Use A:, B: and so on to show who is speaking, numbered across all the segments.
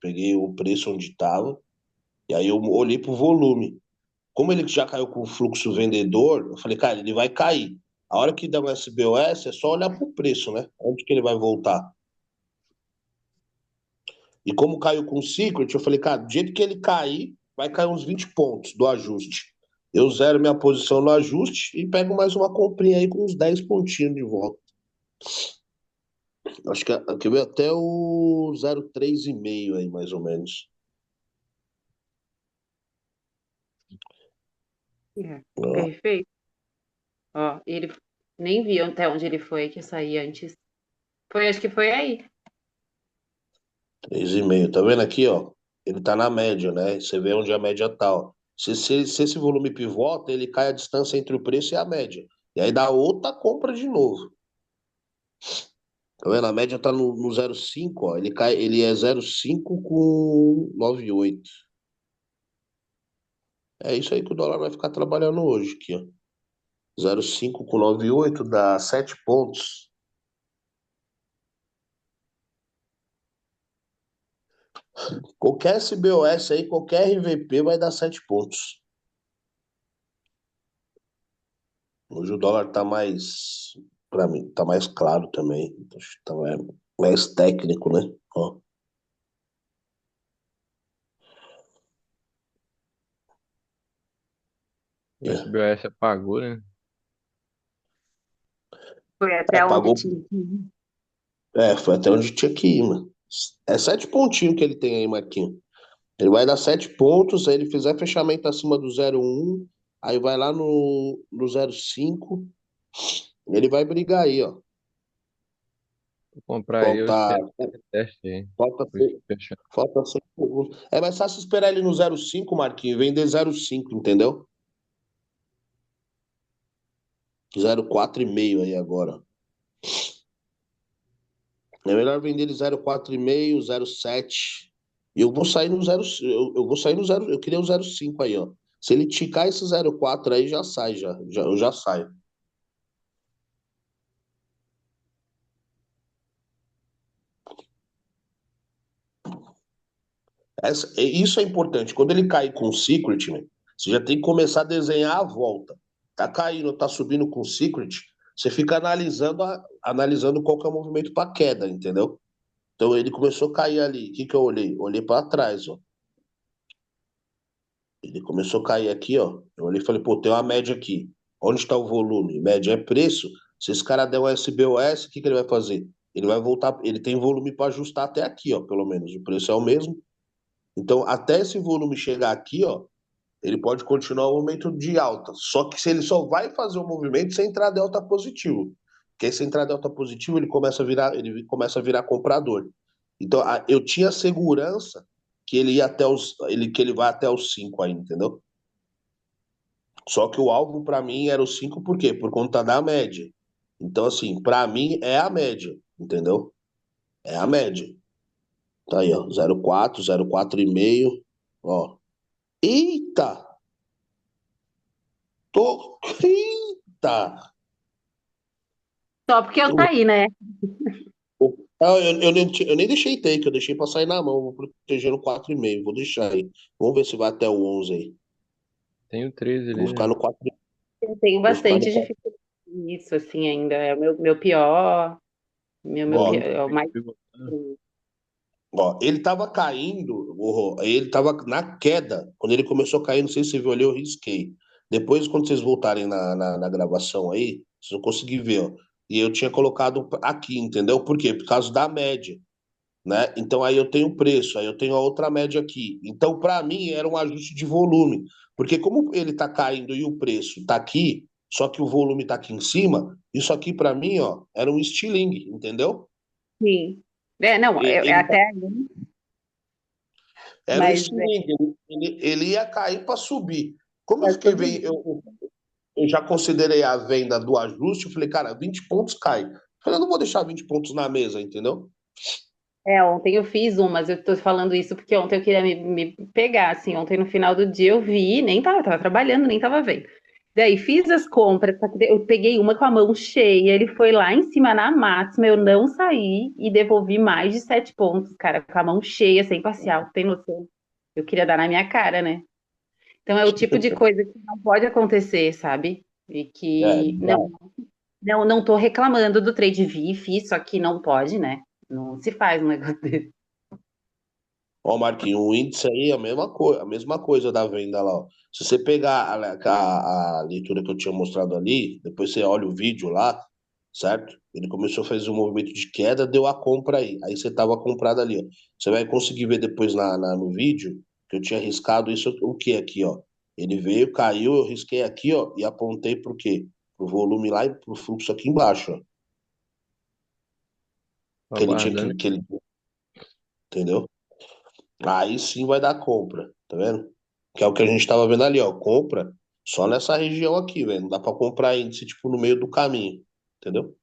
A: peguei o preço onde estava, e aí eu olhei pro volume. Como ele já caiu com o fluxo vendedor, eu falei, cara, ele vai cair. A hora que dá um SBOS, é só olhar pro preço, né? Onde que ele vai voltar. E como caiu com o Secret, eu falei, cara, do jeito que ele cair, vai cair uns 20 pontos do ajuste. Eu zero minha posição no ajuste e pego mais uma comprinha aí com uns 10 pontinhos de volta. Acho que veio até o 0,3,5 aí, mais ou menos.
B: É,
A: Ó,
B: perfeito. Ó, ele nem viu até onde ele foi, que eu saí antes. Foi, acho que foi aí.
A: 3,5. Tá vendo aqui, ó? Ele tá na média, né? Você vê onde a média tá, ó. Se esse volume pivota, ele cai a distância entre o preço e a média. E aí dá outra compra de novo. Tá vendo? A média tá no 0,5, ó. Ele é 0,5 com 9,8. É isso aí que o dólar vai ficar trabalhando hoje, aqui, ó. 0,5 com 9,8 dá 7 pontos. Qualquer SBOS aí, qualquer RVP vai dar 7 pontos. Hoje o dólar tá mais, pra mim, tá mais claro também. Acho que tá mais técnico, né? Ó,
C: O
A: é.
C: SBOS apagou, né?
B: Foi
A: É,
B: até onde
A: pagou.
B: tinha que ir.
A: É, foi até onde tinha que ir, mano. É 7 pontinhos que ele tem aí, Marquinhos. Ele vai dar 7 pontos, aí ele fizer fechamento acima do 0,1, aí vai lá no 0,5, ele vai brigar aí, ó.
C: Vou comprar aí, eu
A: Falta,
C: espero que ele teste aí.
A: falta,
C: Depois que fechar.
A: falta 6 segundos. É mais fácil esperar ele no 0,5, Marquinhos, e vender 0,5, entendeu? 0,4,5 aí agora. É melhor vender ele 0,4,5, 0,7. E eu vou sair no 0, eu vou sair no 0, eu queria o 0,5 aí, ó. Se ele ticar esse 0,4 aí, já sai, eu já saio. Isso é importante. Quando ele cair com o Secret, né, você já tem que começar a desenhar a volta. Tá caindo, tá subindo com o Secret, você fica analisando qual que é o movimento para queda, entendeu? Então ele começou a cair ali. O que que eu olhei? Olhei para trás, ó. Ele começou a cair aqui, ó. Eu olhei e falei, pô, tem uma média aqui. Onde está o volume? Média é preço. Se esse cara der um SBOS, o que que ele vai fazer? Ele vai voltar, ele tem volume para ajustar até aqui, ó, pelo menos. O preço é o mesmo. Então, até esse volume chegar aqui, ó, ele pode continuar o movimento de alta. Só que se ele só vai fazer o movimento sem entrar delta positivo. Porque se entrar delta positivo, ele começa a virar comprador. Então, eu tinha segurança que ele ia até que ele vai até os 5 aí, entendeu? Só que o alvo para mim era o 5 por quê? Por conta da média. Então, assim, para mim é a média, entendeu? É a média. Tá aí, ó, 0,4, 0,4,5, ó. Eita! Eita!
B: Só porque eu saí, né?
A: Eu nem deixei take, eu deixei pra sair na mão. Vou proteger no 4,5. Vou deixar aí. Vamos ver se vai até o 11 aí.
C: Tem o 13
A: Vou
C: ali,
A: ficar
C: né?
A: no 4.
B: Eu tenho
A: Vou ficar
B: bastante
A: no 4.
B: dificuldade nisso, assim, ainda. É o meu pior.
A: Ó,
B: É o mais.
A: ó, ele tava caindo, ele tava na queda. Quando ele começou a cair, não sei se você viu ali, eu risquei. Depois, quando vocês voltarem na gravação aí, vocês vão conseguir ver, ó. E eu tinha colocado aqui, entendeu? Por quê? Por causa da média, né? Então aí eu tenho o preço, aí eu tenho a outra média aqui. Então, para mim, era um ajuste de volume, porque como ele está caindo e o preço está aqui, só que o volume está aqui em cima, isso aqui para mim, ó, era um estilingue, entendeu?
B: Sim. É, não,
A: Ele
B: até aí,
A: era um
B: mas
A: estilingue, ele ia cair para subir. Como eu
B: é
A: fiquei
B: sobre
A: bem, eu já considerei a venda do ajuste, eu falei, cara, 20 pontos cai. Eu falei, eu não vou deixar 20 pontos na mesa, entendeu?
B: ontem eu fiz um, mas eu tô falando isso porque ontem eu queria me pegar, assim, ontem no final do dia eu vi, nem tava trabalhando, nem tava vendo. Daí fiz as compras, só que eu peguei uma com a mão cheia, ele foi lá em cima na máxima, eu não saí e devolvi mais de 7 pontos, cara, com a mão cheia, sem parcial, tem noção? Eu queria dar na minha cara, né? Então é o tipo de coisa que não pode acontecer, sabe? E
A: É,
B: que
A: não dá.
B: não tô reclamando do trade vi, fiz, só que não pode, né? Não se faz um negócio desse.
A: Ó, Marquinhos, o índice aí é a mesma coisa da venda lá, ó. Se você pegar a leitura que eu tinha mostrado ali, depois você olha o vídeo lá, certo? Ele começou a fazer um movimento de queda, deu a compra aí. Aí você tava comprado ali, ó. Você vai conseguir ver depois no vídeo que eu tinha riscado isso, o que aqui, ó. Ele veio, caiu, eu risquei aqui, ó, e apontei pro quê? Pro volume lá e pro fluxo aqui embaixo, ó.
C: Tô
A: Que ele tinha
C: aguardando.
A: que ele, entendeu? Aí sim vai dar compra, tá vendo? Que é o que a gente tava vendo ali, ó. Compra só nessa região aqui, velho. Não dá pra comprar índice, tipo, no meio do caminho, entendeu?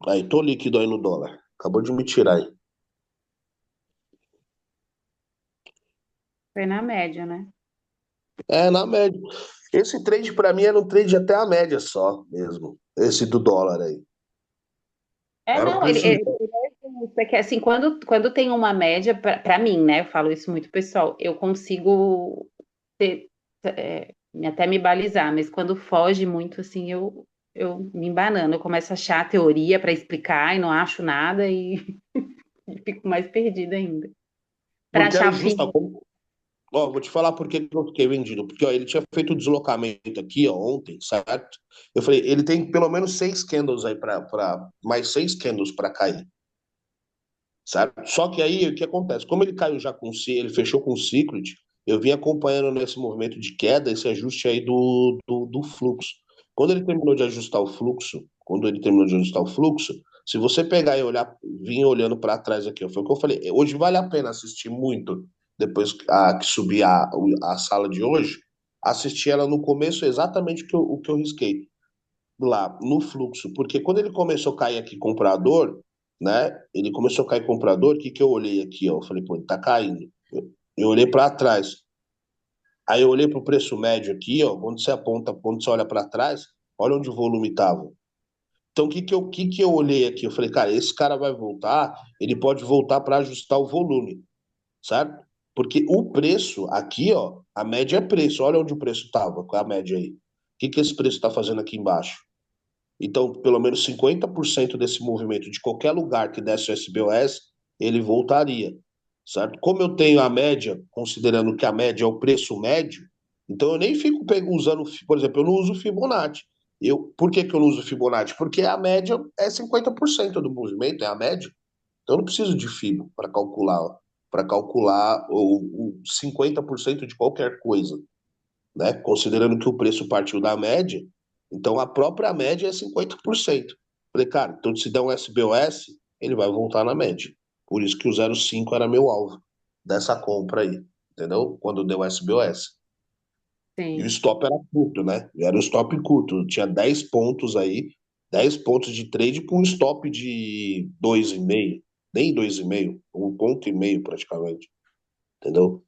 A: Aí, tô líquido aí no dólar. Acabou de me tirar aí.
B: Foi na média, né?
A: É, na média. Esse trade pra mim era um trade até a média só, mesmo. Esse do dólar aí.
B: É,
A: Era o
B: não,
A: preço.
B: ele é justo. É que assim, quando tem uma média, pra mim, né? Eu falo isso muito pessoal, eu consigo ter, até me balizar, mas quando foge muito, assim, eu me embanano, eu começo a achar a teoria para explicar e não acho nada e, e fico mais perdida ainda. Para
A: Porque era
B: achar
A: justo.
B: fim.
A: Ó, vou te falar por que que eu fiquei vendido. Porque ó, ele tinha feito o deslocamento aqui ó, ontem, certo? Eu falei, ele tem pelo menos 6 candles aí mais 6 candles para cair, certo? Só que aí o que acontece? Como ele caiu já ele fechou com o Secret, eu vim acompanhando nesse movimento de queda esse ajuste aí do fluxo. Quando ele terminou de ajustar o fluxo, quando ele terminou de ajustar o fluxo, se você pegar e olhar, vir olhando para trás aqui, ó, foi o que eu falei. Hoje vale a pena assistir muito, depois que subir a sala de hoje, assistir ela no começo exatamente o que eu risquei lá no fluxo, porque quando ele começou a cair aqui comprador, né? Ele começou a cair comprador, o que que eu olhei aqui, ó? Eu falei, pô, ele tá caindo. Eu olhei para trás. Aí eu olhei para o preço médio aqui, ó, quando você aponta, quando você olha para trás, olha onde o volume estava. Então, o que que eu olhei aqui? Eu falei, cara, esse cara vai voltar, ele pode voltar para ajustar o volume, certo? Porque o preço aqui, ó, a média é preço. Olha onde o preço estava, qual é a média aí? O que que esse preço está fazendo aqui embaixo? Então, pelo menos 50% desse movimento de qualquer lugar que desse o SBOS, ele voltaria, certo? Como eu tenho a média, considerando que a média é o preço médio, então eu nem fico usando, por exemplo, eu não uso Fibonacci. Por que que eu não uso Fibonacci? Porque a média é 50% do movimento, é a média. Então eu não preciso de Fibo para calcular o 50% de qualquer coisa, né? Considerando que o preço partiu da média, então a própria média é 50%. Falei, cara, então se der um SBOS, ele vai voltar na média. Por isso que o 0,5 era meu alvo dessa compra aí, entendeu? Quando deu SBOS. E o
B: Sim.
A: stop era curto, né? Era um stop curto, tinha 10 pontos aí, 10 pontos de trade com um stop de 2,5, nem 2,5, 1,5 ponto praticamente, entendeu?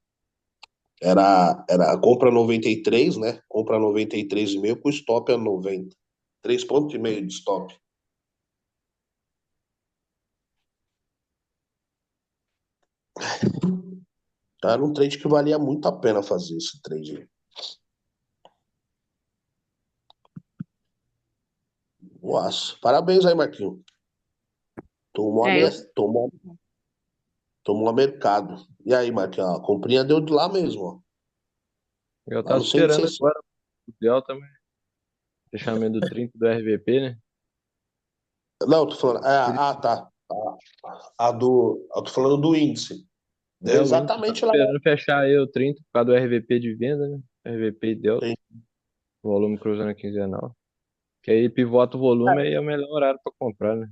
A: Era a compra 93, né? Compra 93,5 com stop a 90. 3,5 pontos de stop. Tá? Era um trade que valia muito a pena fazer esse trade. Nossa, parabéns aí, Marquinhos. Tomou a,
B: É, eu,
A: mer- tomou, tomou a mercado. E aí, Marquinhos, a comprinha deu de lá mesmo, ó.
C: Eu
A: Lá
C: tava
A: no 100,
C: esperando agora o Delta, mas fechamento do 30 do RVP, né?
A: não, tô falando.
C: Por isso,
A: Tá. Eu tô falando do índice. Deu
C: o índice, eu tava
A: exatamente lá.
C: esperando fechar aí o 30 por causa do RVP de venda, né? RVP e Delta,
A: Tem-
C: volume cruzando a quinzenal. Que aí pivota o volume aí é o melhor horário pra comprar, né?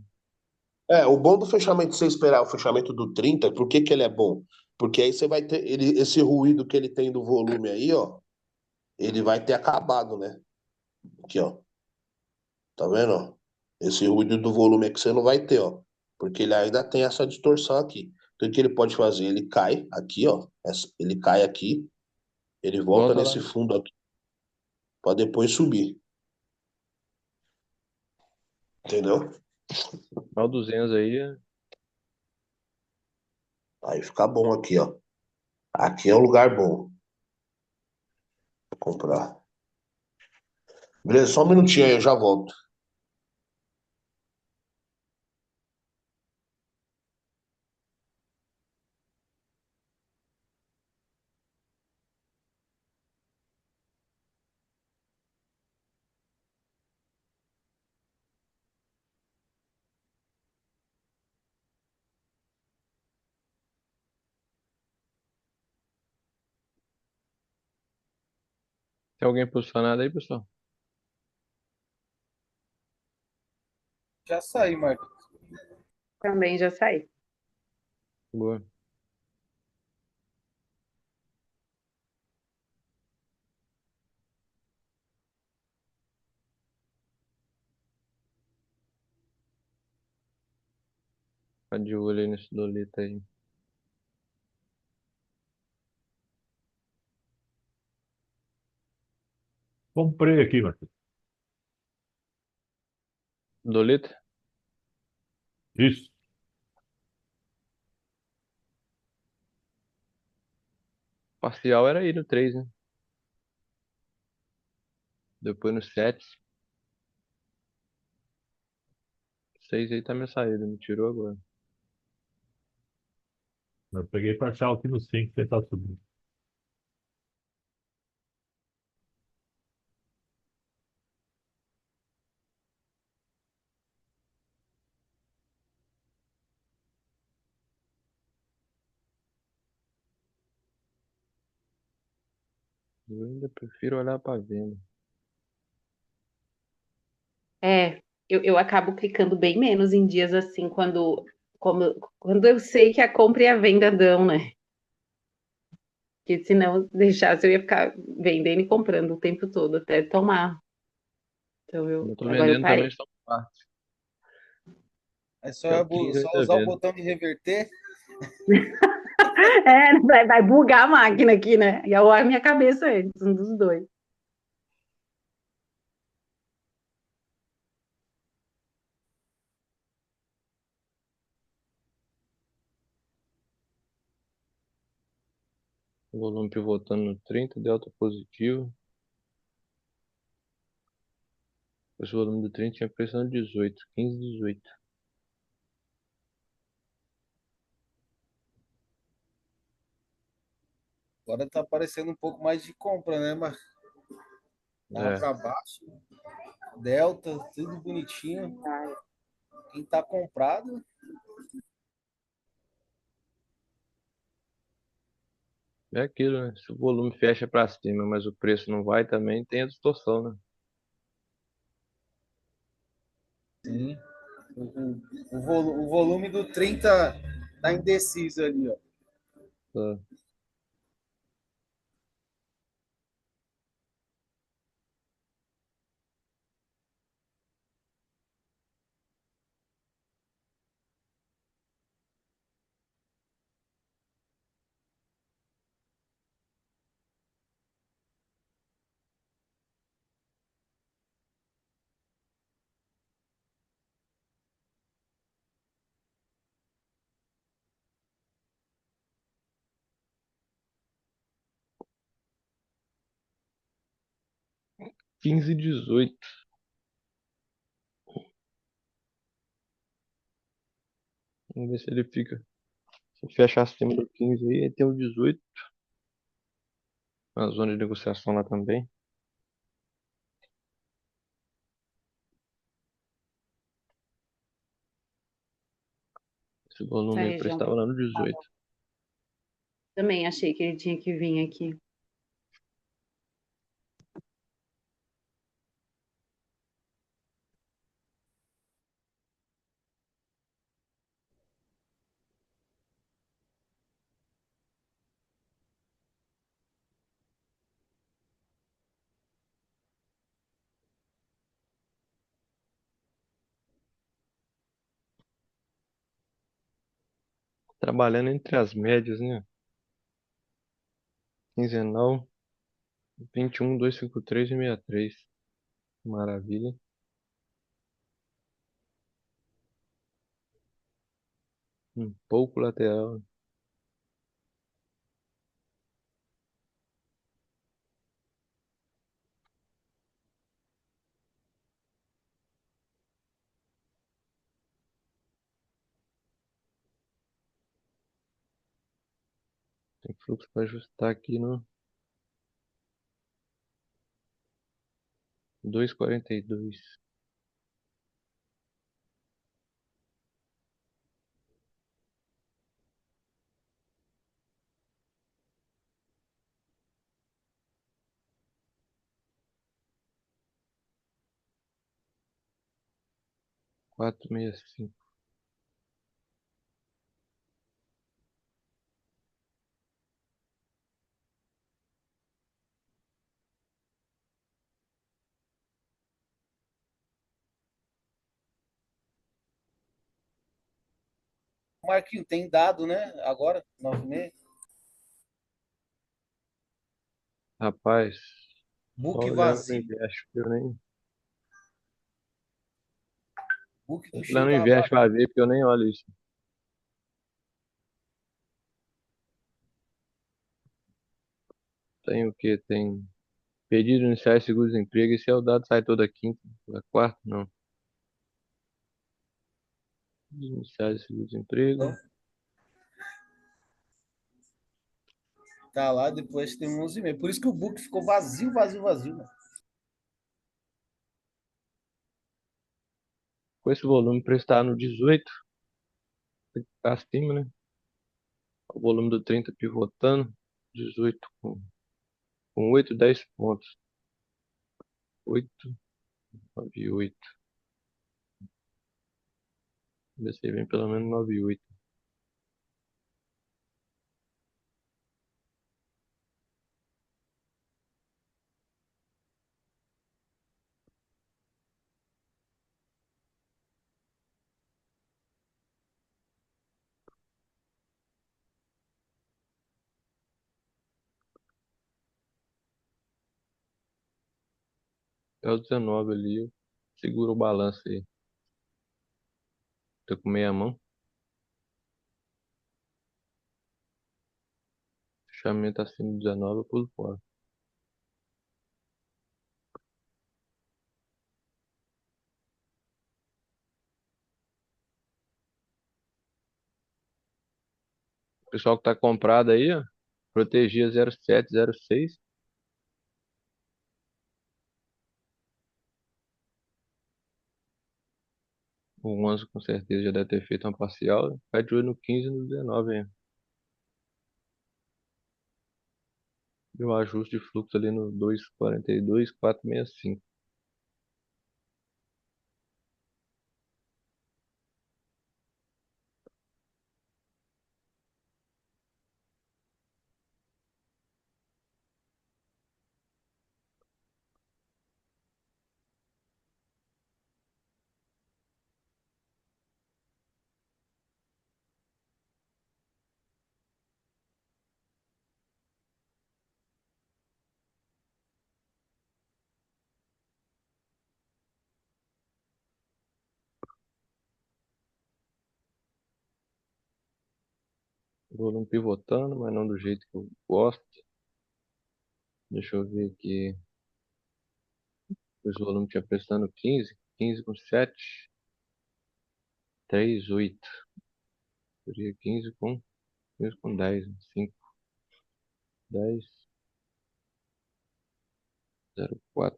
A: o bom do fechamento, você esperar o fechamento do 30, por que que ele é bom? Porque aí você vai ter esse ruído que ele tem do volume aí, ó, ele vai ter acabado, né? Aqui, ó. Tá vendo, ó? Esse ruído do volume é que você não vai ter, ó. Porque ele ainda tem essa distorção aqui. Então, o que ele pode fazer? Ele cai aqui, ó. Ele cai aqui. Ele volta
C: Volta lá
A: nesse
C: no
A: fundo aqui para depois subir, entendeu?
C: final 200 aí.
A: Aí fica bom aqui, ó. Aqui é um lugar bom pra comprar. Beleza, só um minutinho aí, eu já volto.
C: Tem alguém posicionado aí, pessoal?
D: Já saí, Marcos.
B: Também já saí.
C: Boa. Tá de olho aí nesse Lolita aí.
E: Comprei aqui, Marcos.
C: Lolita?
E: Isso.
C: Parcial era aí no 3, né? Depois no 7. 6 aí tá minha saída, me tirou agora.
E: Eu peguei parcial aqui no 5, tentar subir.
C: Eu ainda prefiro olhar pra venda.
B: É, eu acabo clicando bem menos em dias assim, quando eu sei que a compra e a venda dão, né? Porque se não deixasse, eu ia ficar vendendo e comprando o tempo todo, até tomar. Então
C: Eu tô
B: agora eu
C: vendendo também
B: parei.
C: só parte.
D: É
C: Até
D: só,
C: o 15 eu
D: só
C: ainda
D: usar o
C: vendo.
D: botão de reverter.
B: É, vai bugar a máquina aqui, né? E a minha cabeça antes, um dos dois.
C: O volume pivotando no 30, delta positivo. Esse volume do 30 tinha pressão no 18, 15, 18.
D: Agora tá aparecendo um pouco mais de compra, né? Mas tava
C: É,
D: para baixo. Delta, tudo bonitinho. Quem tá comprado,
C: é aquilo, né? Se o volume fecha pra cima, mas o preço não vai também, tem a distorção, né?
D: sim. O volume do 30 tá indeciso ali, ó.
C: Tá. 15, 18. Vamos ver se ele fica. Se fecha acima do 15 aí tem o 18. Na zona de negociação lá também. Esse
B: Essa
C: volume aí
B: região
C: prestava lá no 18.
B: também achei que ele tinha que vir aqui.
C: Trabalhando entre as médias, né? Quinzenal. 21, 253 e 63. Maravilha. Pouco lateral. Tem fluxo para ajustar aqui no 2,42. Quatro 4,65.
D: Marquinho, tem dado, né? Agora, 9,5.
C: Rapaz, só
D: Book
C: olhando no
D: vazio.
C: investe, eu nem.
D: Book do
C: Olhando
D: Chile
C: no
D: tava
C: investe
D: vazio.
C: pra ver, porque eu nem olho isso. Tem o quê? Tem pedido iniciais de seguro-desemprego. Esse é o dado, sai toda quinta. Toda quarta, não. Pedido iniciais de seguro-desemprego.
D: Então, tá lá, depois tem 11,5. Por isso que o book ficou vazio, vazio, vazio, né?
C: Com esse volume prestar no 18, tem que ficar acima, né? O volume do 30 pivotando. 18 com 8, 10 pontos. 8, 9, 8. Ver se vem pelo menos 9, 8. É o 19 ali. Segura o balanço aí. Tô com meia mão. Fechamento acima do 19, eu pulo fora. O pessoal que tá comprado aí, ó. Protegia 0,7, 0,6. O 11 com certeza já deve ter feito uma parcial. Vai de olho no 15 e no 19 aí. E o ajuste de fluxo ali no 2,42, 4,65. O volume pivotando, mas não do jeito que eu gosto. Deixa eu ver aqui. O volume tinha prestando 15. 15 com 7. 3, 8. Seria 15 com 10. 5, 10, 0,4.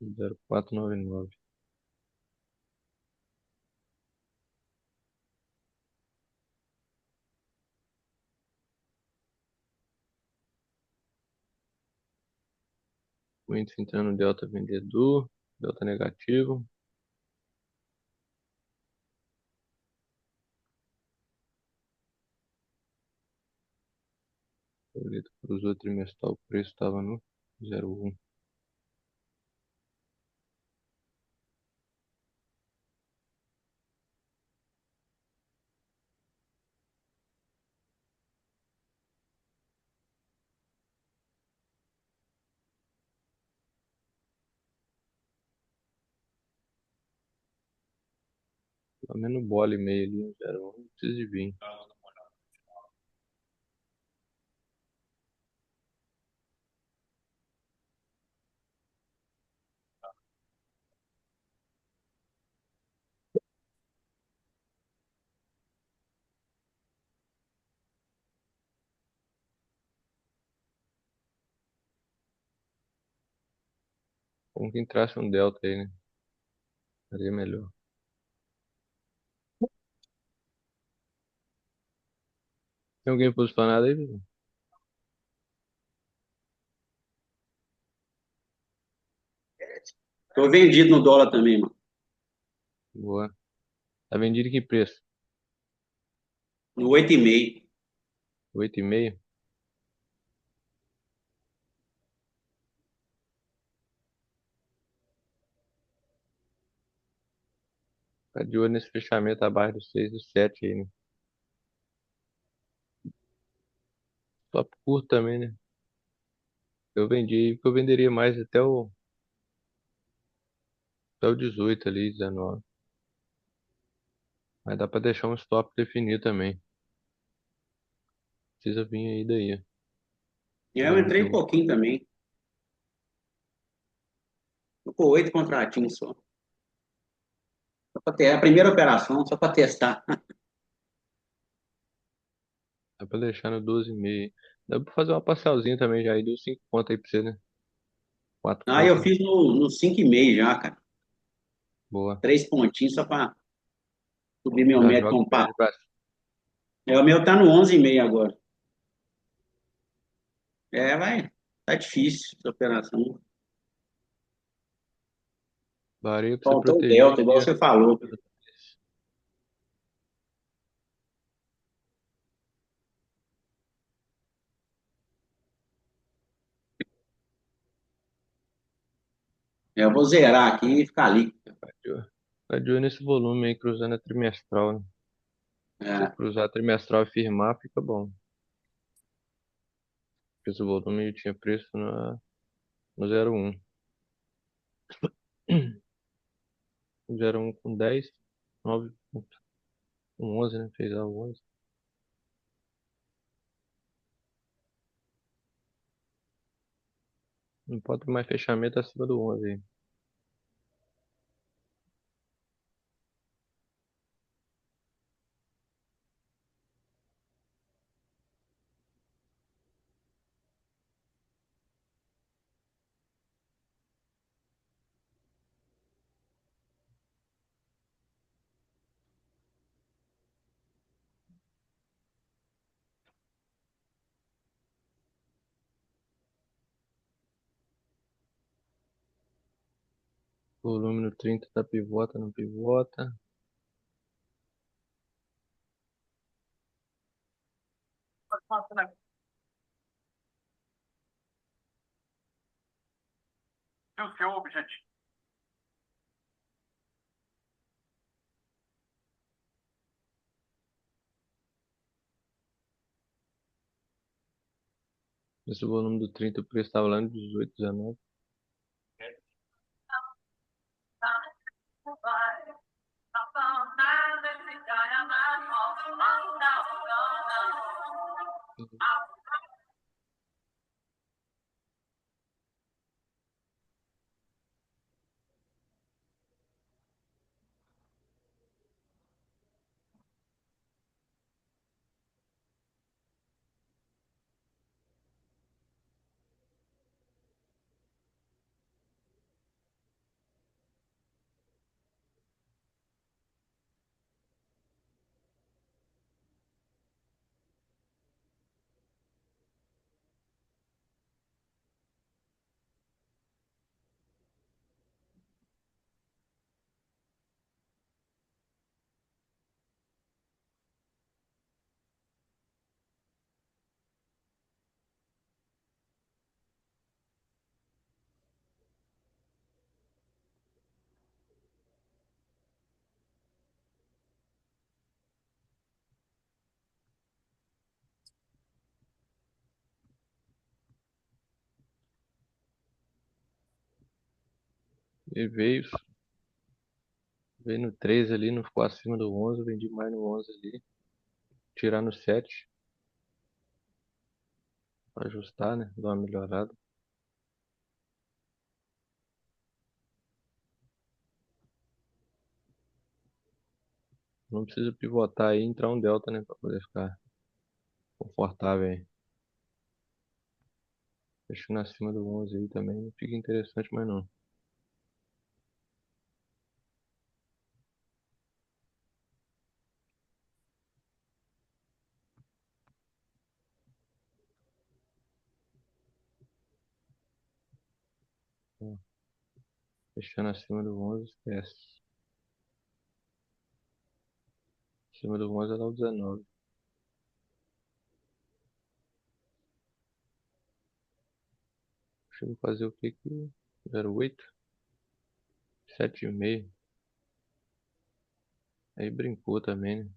C: 0,499. O índice entrando delta vendedor. Delta negativo. Boleto cruzou trimestral, o preço estava no 0,1. Pelo menos bola e meio ali, 0,1, não precisa de vir. Como que entrasse um delta aí, né? Seria melhor. Tem alguém posicionado aí, Vitor?
F: Tô vendido no dólar também, mano.
C: Boa. Tá vendido em que preço?
F: No 8,5.
C: 8,5? Tá de olho nesse fechamento abaixo do 6 do 7 aí, né? Top curto também, né? Eu vendi, porque eu venderia mais até o 18 ali, 19. Mas dá pra deixar um stop definido também. Precisa vir aí daí.
F: Eu
C: Vamos
F: entrei
C: ter
F: um pouquinho também. Tô com 8 contratinhos só. Só pra ter a primeira operação, só para testar.
C: Dá pra deixar no 12,5. Dá pra fazer uma parcelzinha também já aí. Deu 5 conto aí pra você, né? 4
F: Aí
C: conto,
F: eu
C: né?
F: fiz no 5,5 já, cara.
C: Boa.
F: 3 pontinhos só para subir meu
C: Já
F: método
C: joga
F: com
C: o médio
F: papo.
C: pra cima.
F: O meu tá no 11,5 agora. Vai. Tá difícil essa operação.
C: Vareio pra você
F: Faltou o
C: proteger
F: delta, igual
C: aqui, ó.
F: você falou. Eu vou zerar aqui e ficar ali.
C: Tá de olho nesse volume aí, cruzando a trimestral, né? Se
F: É.
C: cruzar a trimestral e firmar, fica bom. Porque esse volume tinha preço no 0,1. O 0,1 com 10, 9, com 11, né? Fez a 11. Não pode ter mais fechamento acima do 11 aí. Volume no 30 tá pivota, não pivota. Esse volume do 30 o preço tava lá no 18, 19. E veio. Veio no 3 ali, não ficou acima do 11, vendi mais no 11 ali. Tirar no 7, ajustar, né? Dar uma melhorada. Não precisa pivotar aí e entrar um delta, né? Pra poder ficar confortável aí. Fechando acima do 11 aí também não fica interessante mais não. Ó, fechando acima do 11, esquece. Acima do 11 é lá o 19. Deixa eu fazer o que aqui? 0,8? 7,5. Aí brincou também, né?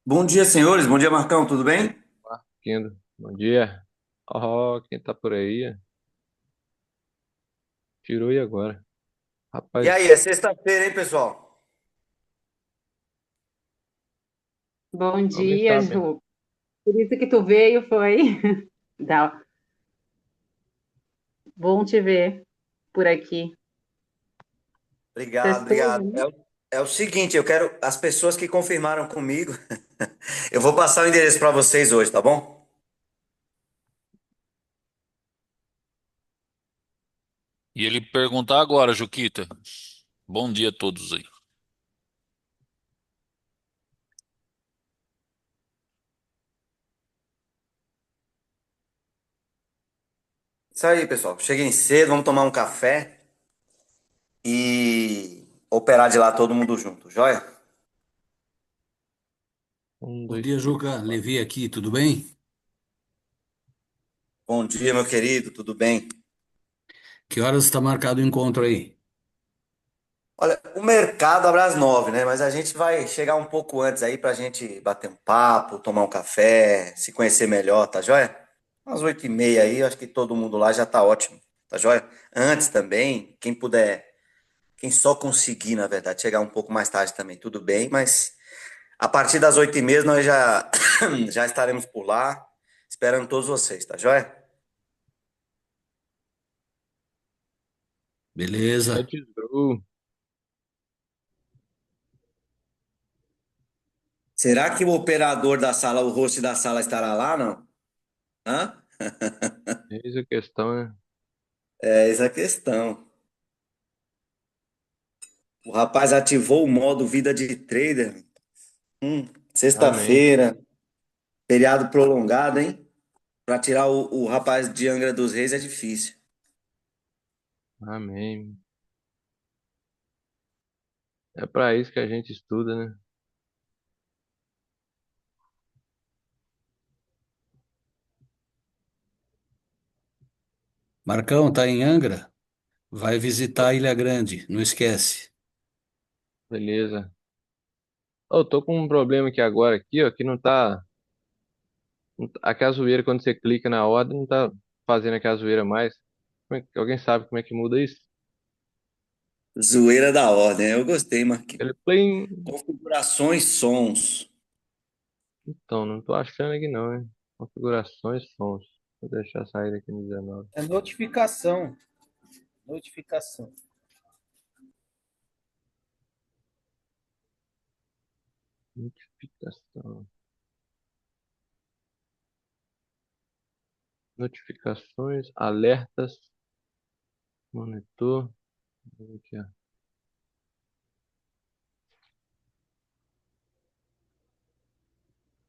G: Bom dia, senhores. Bom dia, Marcão. Tudo bem?
C: Marquinhos, bom dia. Ó, quem tá por aí? Tirou e agora?
G: E
C: Rapaz,
G: aí, é sexta-feira, hein, pessoal?
B: Bom
C: alguém
B: dia,
C: sabe, né?
B: Ju. Por isso que tu veio, foi? Dá. Bom te ver por aqui.
G: Obrigado,
B: Sextou,
G: obrigado.
B: né?
G: É o seguinte, eu quero as pessoas que confirmaram comigo. Eu vou passar o endereço para vocês hoje, tá bom?
H: E ele perguntar agora, Juquita. Bom dia a todos aí.
G: Isso aí, pessoal. Cheguem cedo, vamos tomar um café e operar de lá todo mundo junto, joia?
C: Um,
I: Bom
C: dois,
I: dia,
C: três,
I: Juca.
C: quatro.
I: Levi aqui, tudo bem?
G: Bom dia, meu querido, tudo bem?
I: Que horas está marcado o encontro aí?
G: Olha, o mercado abre às 9, né? Mas a gente vai chegar um pouco antes aí pra gente bater um papo, tomar um café, se conhecer melhor, tá joia? Às 8h30 aí, eu acho que todo mundo lá já tá ótimo, tá joia? Antes também, quem puder, quem só conseguir, na verdade, chegar um pouco mais tarde também, tudo bem, mas a partir das 8h30 nós já, já estaremos por lá, esperando todos vocês, tá joia?
I: Beleza.
C: Let's go.
G: Será que o operador da sala, o host da sala estará lá, não? Hã?
C: Eis a questão, né?
G: É essa a questão. O rapaz ativou o modo vida de trader.
C: Amém.
G: Sexta-feira, feriado prolongado, hein? Pra tirar o rapaz de Angra dos Reis é difícil.
C: Amém. É pra isso que a gente estuda, né?
I: Marcão, tá em Angra? Vai visitar a Ilha Grande, não esquece.
C: Beleza. Eu tô com um problema aqui agora, aqui, ó, que não tá. A casoeira, quando você clica na ordem, não tá fazendo a casoeira mais. Alguém sabe como é que muda isso?
G: Zoeira da ordem, eu gostei, Marquinhos.
C: Ele plim.
G: Configurações, sons.
C: Então, não tô achando aqui não, hein? Configurações, sons. Vou deixar sair aqui no 19.
D: É notificação. Notificação.
C: Notificação. Notificações, alertas, monitor. Aqui, ó.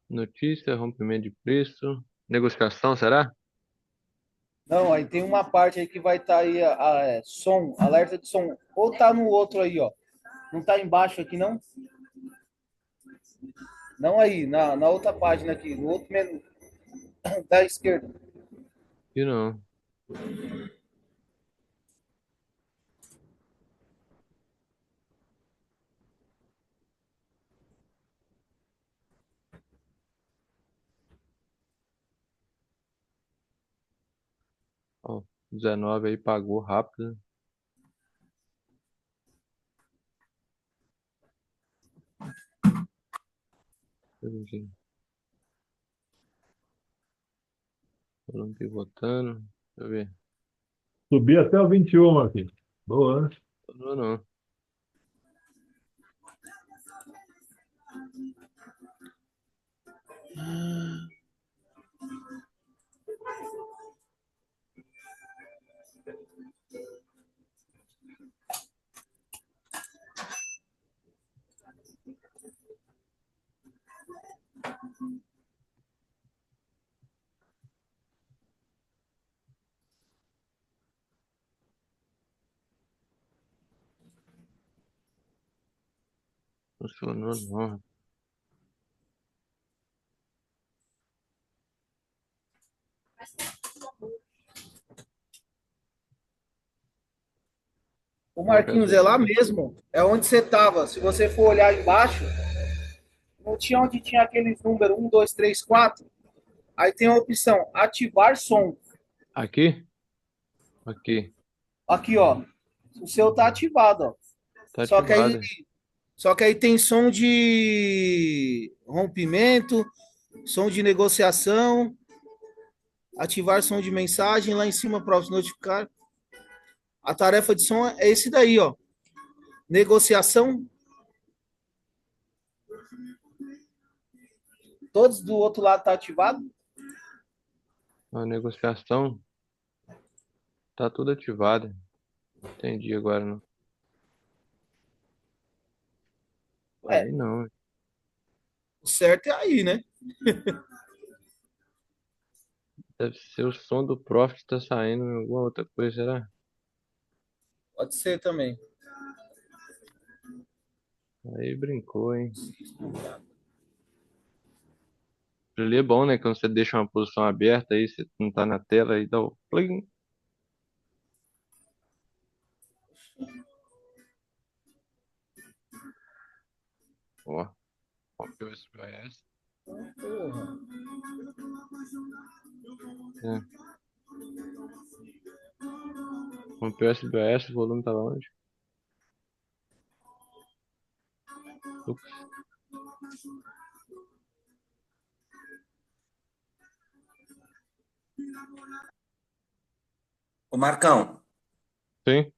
C: Notícia, rompimento de preço. Negociação, será?
D: Não, aí tem uma parte aí que vai estar aí som, alerta de som. Ou tá no outro aí, ó. Não tá embaixo aqui, não? Não aí, na outra página aqui, no outro menu da esquerda.
C: E não. Ó, 19 aí pagou rápido. Entendi. Volume pivotando. Deixa eu ver.
E: Subi até o 21, Marquinhos. Boa, né?
C: Não, não. Funcionou não.
D: O
C: Qual que é a
D: Marquinhos, é lá
C: sua?
D: mesmo. É onde você tava. Se você for olhar embaixo, não tinha onde tinha aqueles números 1, 2, 3, 4. Aí tem a opção ativar som.
C: Aqui? Aqui.
D: Aqui, ó. O seu tá ativado, ó.
C: Tá
D: Só que aí,
C: ativado.
D: só que aí tem som de rompimento, som de negociação, ativar som de mensagem lá em cima para os notificar. A tarefa de som é esse daí, ó. Negociação. Todos do outro lado tá ativado.
C: A negociação tá tudo ativado. Entendi agora, não.
D: É,
C: Aí não.
D: o certo é aí, né?
C: Deve ser o som do Profit tá saindo em alguma outra coisa, será?
D: Pode ser também.
C: Aí brincou, hein? Ali é bom, né? Quando você deixa uma posição aberta aí, você não tá na tela aí dá o plim. Ó, rompeu esse PS.
D: Porra.
C: É. Rompeu esse BS, o volume tá onde? Ups.
G: Ô Marcão,
C: Sim.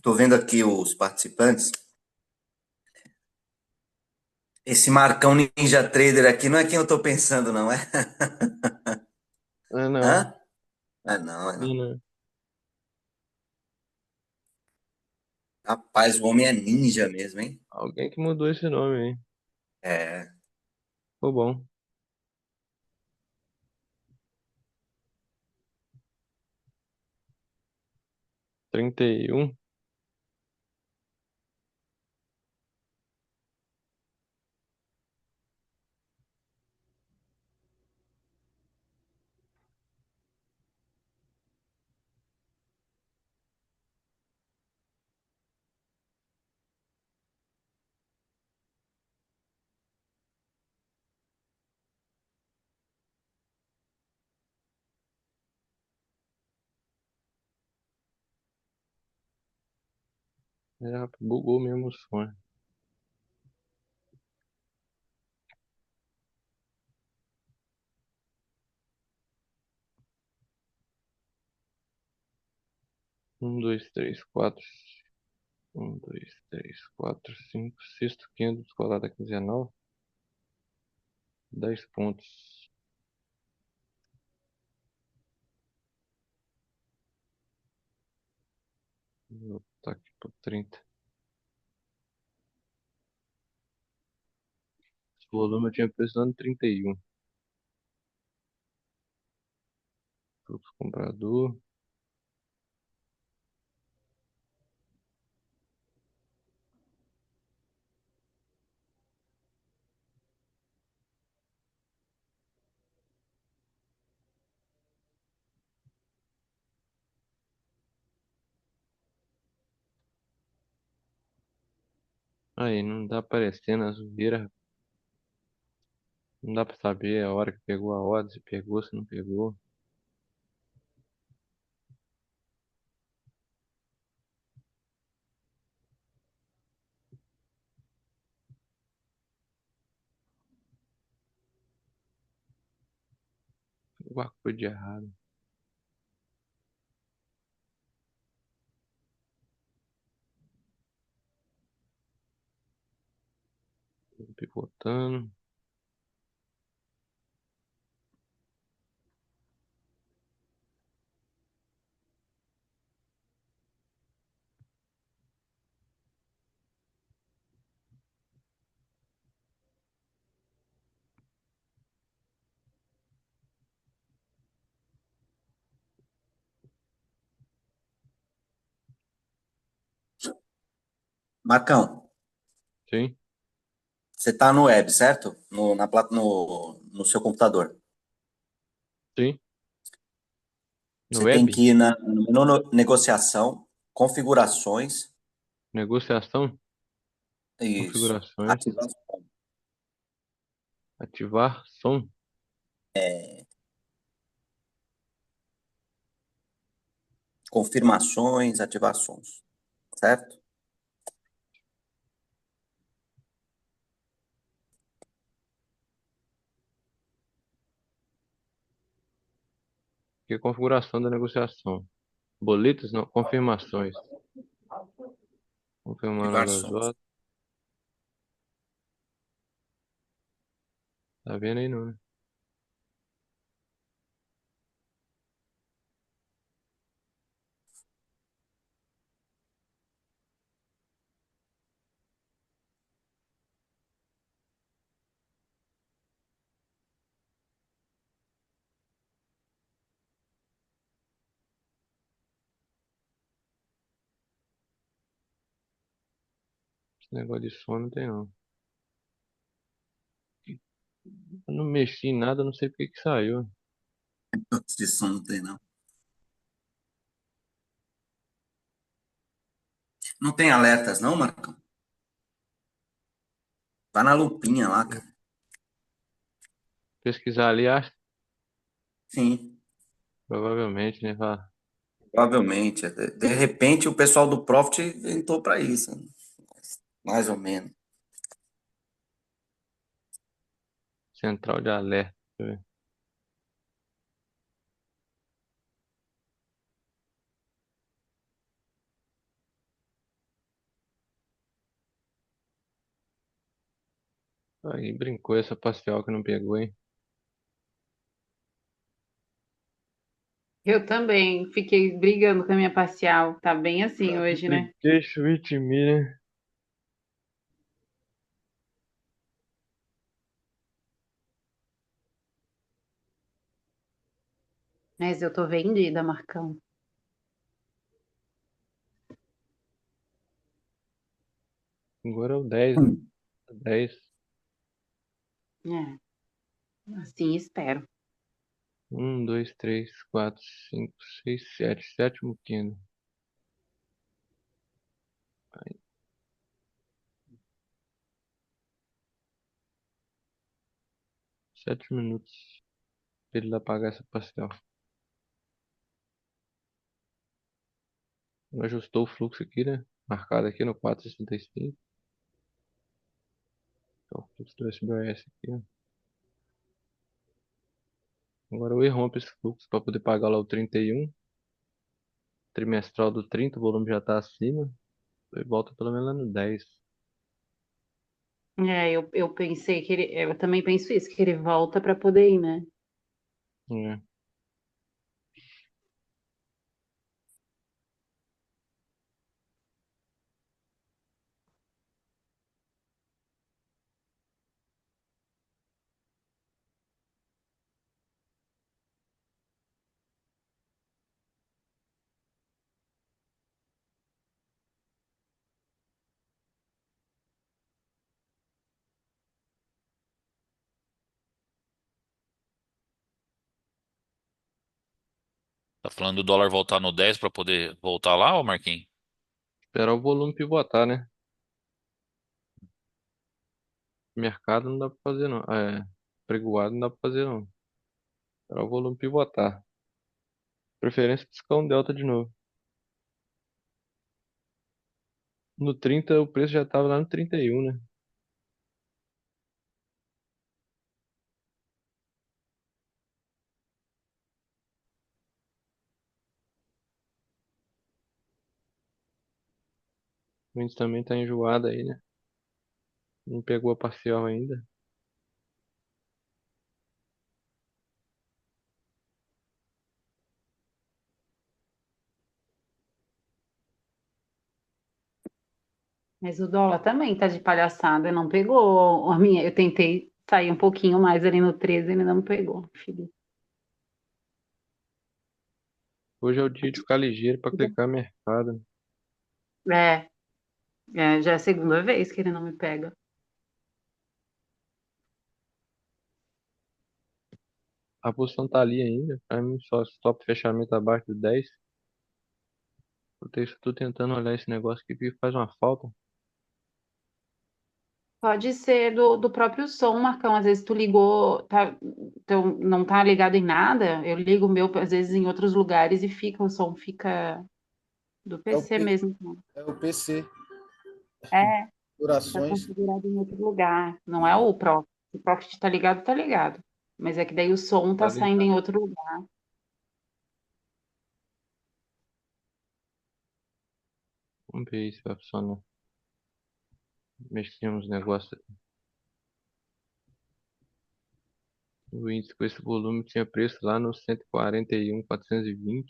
G: tô vendo aqui os participantes. Esse Marcão Ninja Trader aqui não é quem eu tô pensando, não é?
C: É não.
G: Hã? Ah, não, é
C: Não,
G: não.
C: não.
G: Rapaz, o homem é ninja mesmo, hein?
C: Alguém que mudou esse nome aí.
G: É.
C: Ficou bom. 31. É, bugou mesmo o som. 1, 2, 3, 4. 1, 2, 3, 4, 5. Sexto, quinto, descolada 19. 10 pontos. Vou botar aqui por 30. Esse volume eu tinha precisando 31. Fluxo comprador. Aí, não tá aparecendo a zoeira. Não dá pra saber a hora que pegou a ordem, se pegou, se não pegou. Alguma coisa de errado. Pivotando.
G: Marcão,
C: Sim,
G: você tá no web, certo? No seu computador.
C: sim. No
G: Você tem
C: web?
G: que ir no menu negociação, configurações,
C: Negociação?
G: isso.
C: Configurações.
G: Ativar
C: Ativar som.
G: confirmações, ativações, certo?
C: Que é configuração da negociação. Boletos, não. Confirmações. Confirmando
G: Ativar
C: horas
G: sons.
C: horas. Tá vendo aí, não, né? Esse negócio de som não tem, não. Eu não mexi em nada, não sei porque que saiu.
G: De som não tem, não. Não tem alertas, não, Marcão? Vai na lupinha lá, cara.
C: Pesquisar ali, acho.
G: Sim,
C: Provavelmente, né?
G: provavelmente. De repente, o pessoal do Profit inventou para isso. Mais ou menos.
C: Central de alerta. Deixa eu ver. Aí, brincou essa parcial que não pegou, hein?
B: Eu também fiquei brigando com a minha parcial. Tá bem assim hoje, né?
C: Queixo vitimina.
B: Mas eu tô vendida, Marcão.
C: Agora é o 10, né?
G: Hum.
C: 10.
B: É, assim espero.
C: 1, 2, 3, 4, 5, 6, 7. Sétimo quino. 7 minutos pra ele apagar essa parcial. Ajustou o fluxo aqui, né? Marcado aqui no 4,65. Então, o fluxo do SBOS aqui, ó. Agora eu irrompo esse fluxo para poder pagar lá o 31. Trimestral do 30, o volume já está acima. E volta pelo menos lá no 10.
B: É, eu pensei que ele. Eu também penso isso, que ele volta para poder ir, né?
C: É.
H: Tá falando do dólar voltar no 10 para poder voltar lá, ô Marquinhos?
C: Esperar o volume pivotar, né? Mercado não dá para fazer, não. Pregoado não dá para fazer, não. Esperar o volume pivotar. Preferência buscar um delta de novo. No 30 o preço já estava lá no 31, né? O índice também tá enjoado aí, né? Não pegou a parcial ainda.
B: Mas o dólar também tá de palhaçada, não pegou a minha. Eu tentei sair um pouquinho mais ali no 13, ele não pegou, filho.
C: Hoje é o dia de ficar ligeiro pra clicar mercado, né?
B: É, já é a segunda vez que ele não me pega.
C: A posição tá ali ainda. Pra mim, só stop fechamento abaixo do 10. Tô tentando olhar esse negócio aqui porque faz uma falta.
B: Pode ser do próprio som, Marcão. Às vezes tu ligou, então não tá ligado em nada. Eu ligo o meu, às vezes, em outros lugares e fica, o som fica do
D: É o,
B: PC mesmo.
D: é o PC,
B: É, tá
D: durações.
B: configurado em outro lugar. Não é o Profit. Se o Profit tá ligado, tá ligado. Mas é que daí o som
C: Tá
B: tá saindo
C: ligado?
B: em outro lugar.
C: Vamos ver se vai funcionar. Mexer uns negócios. O índice com esse volume tinha preço lá no 141.420.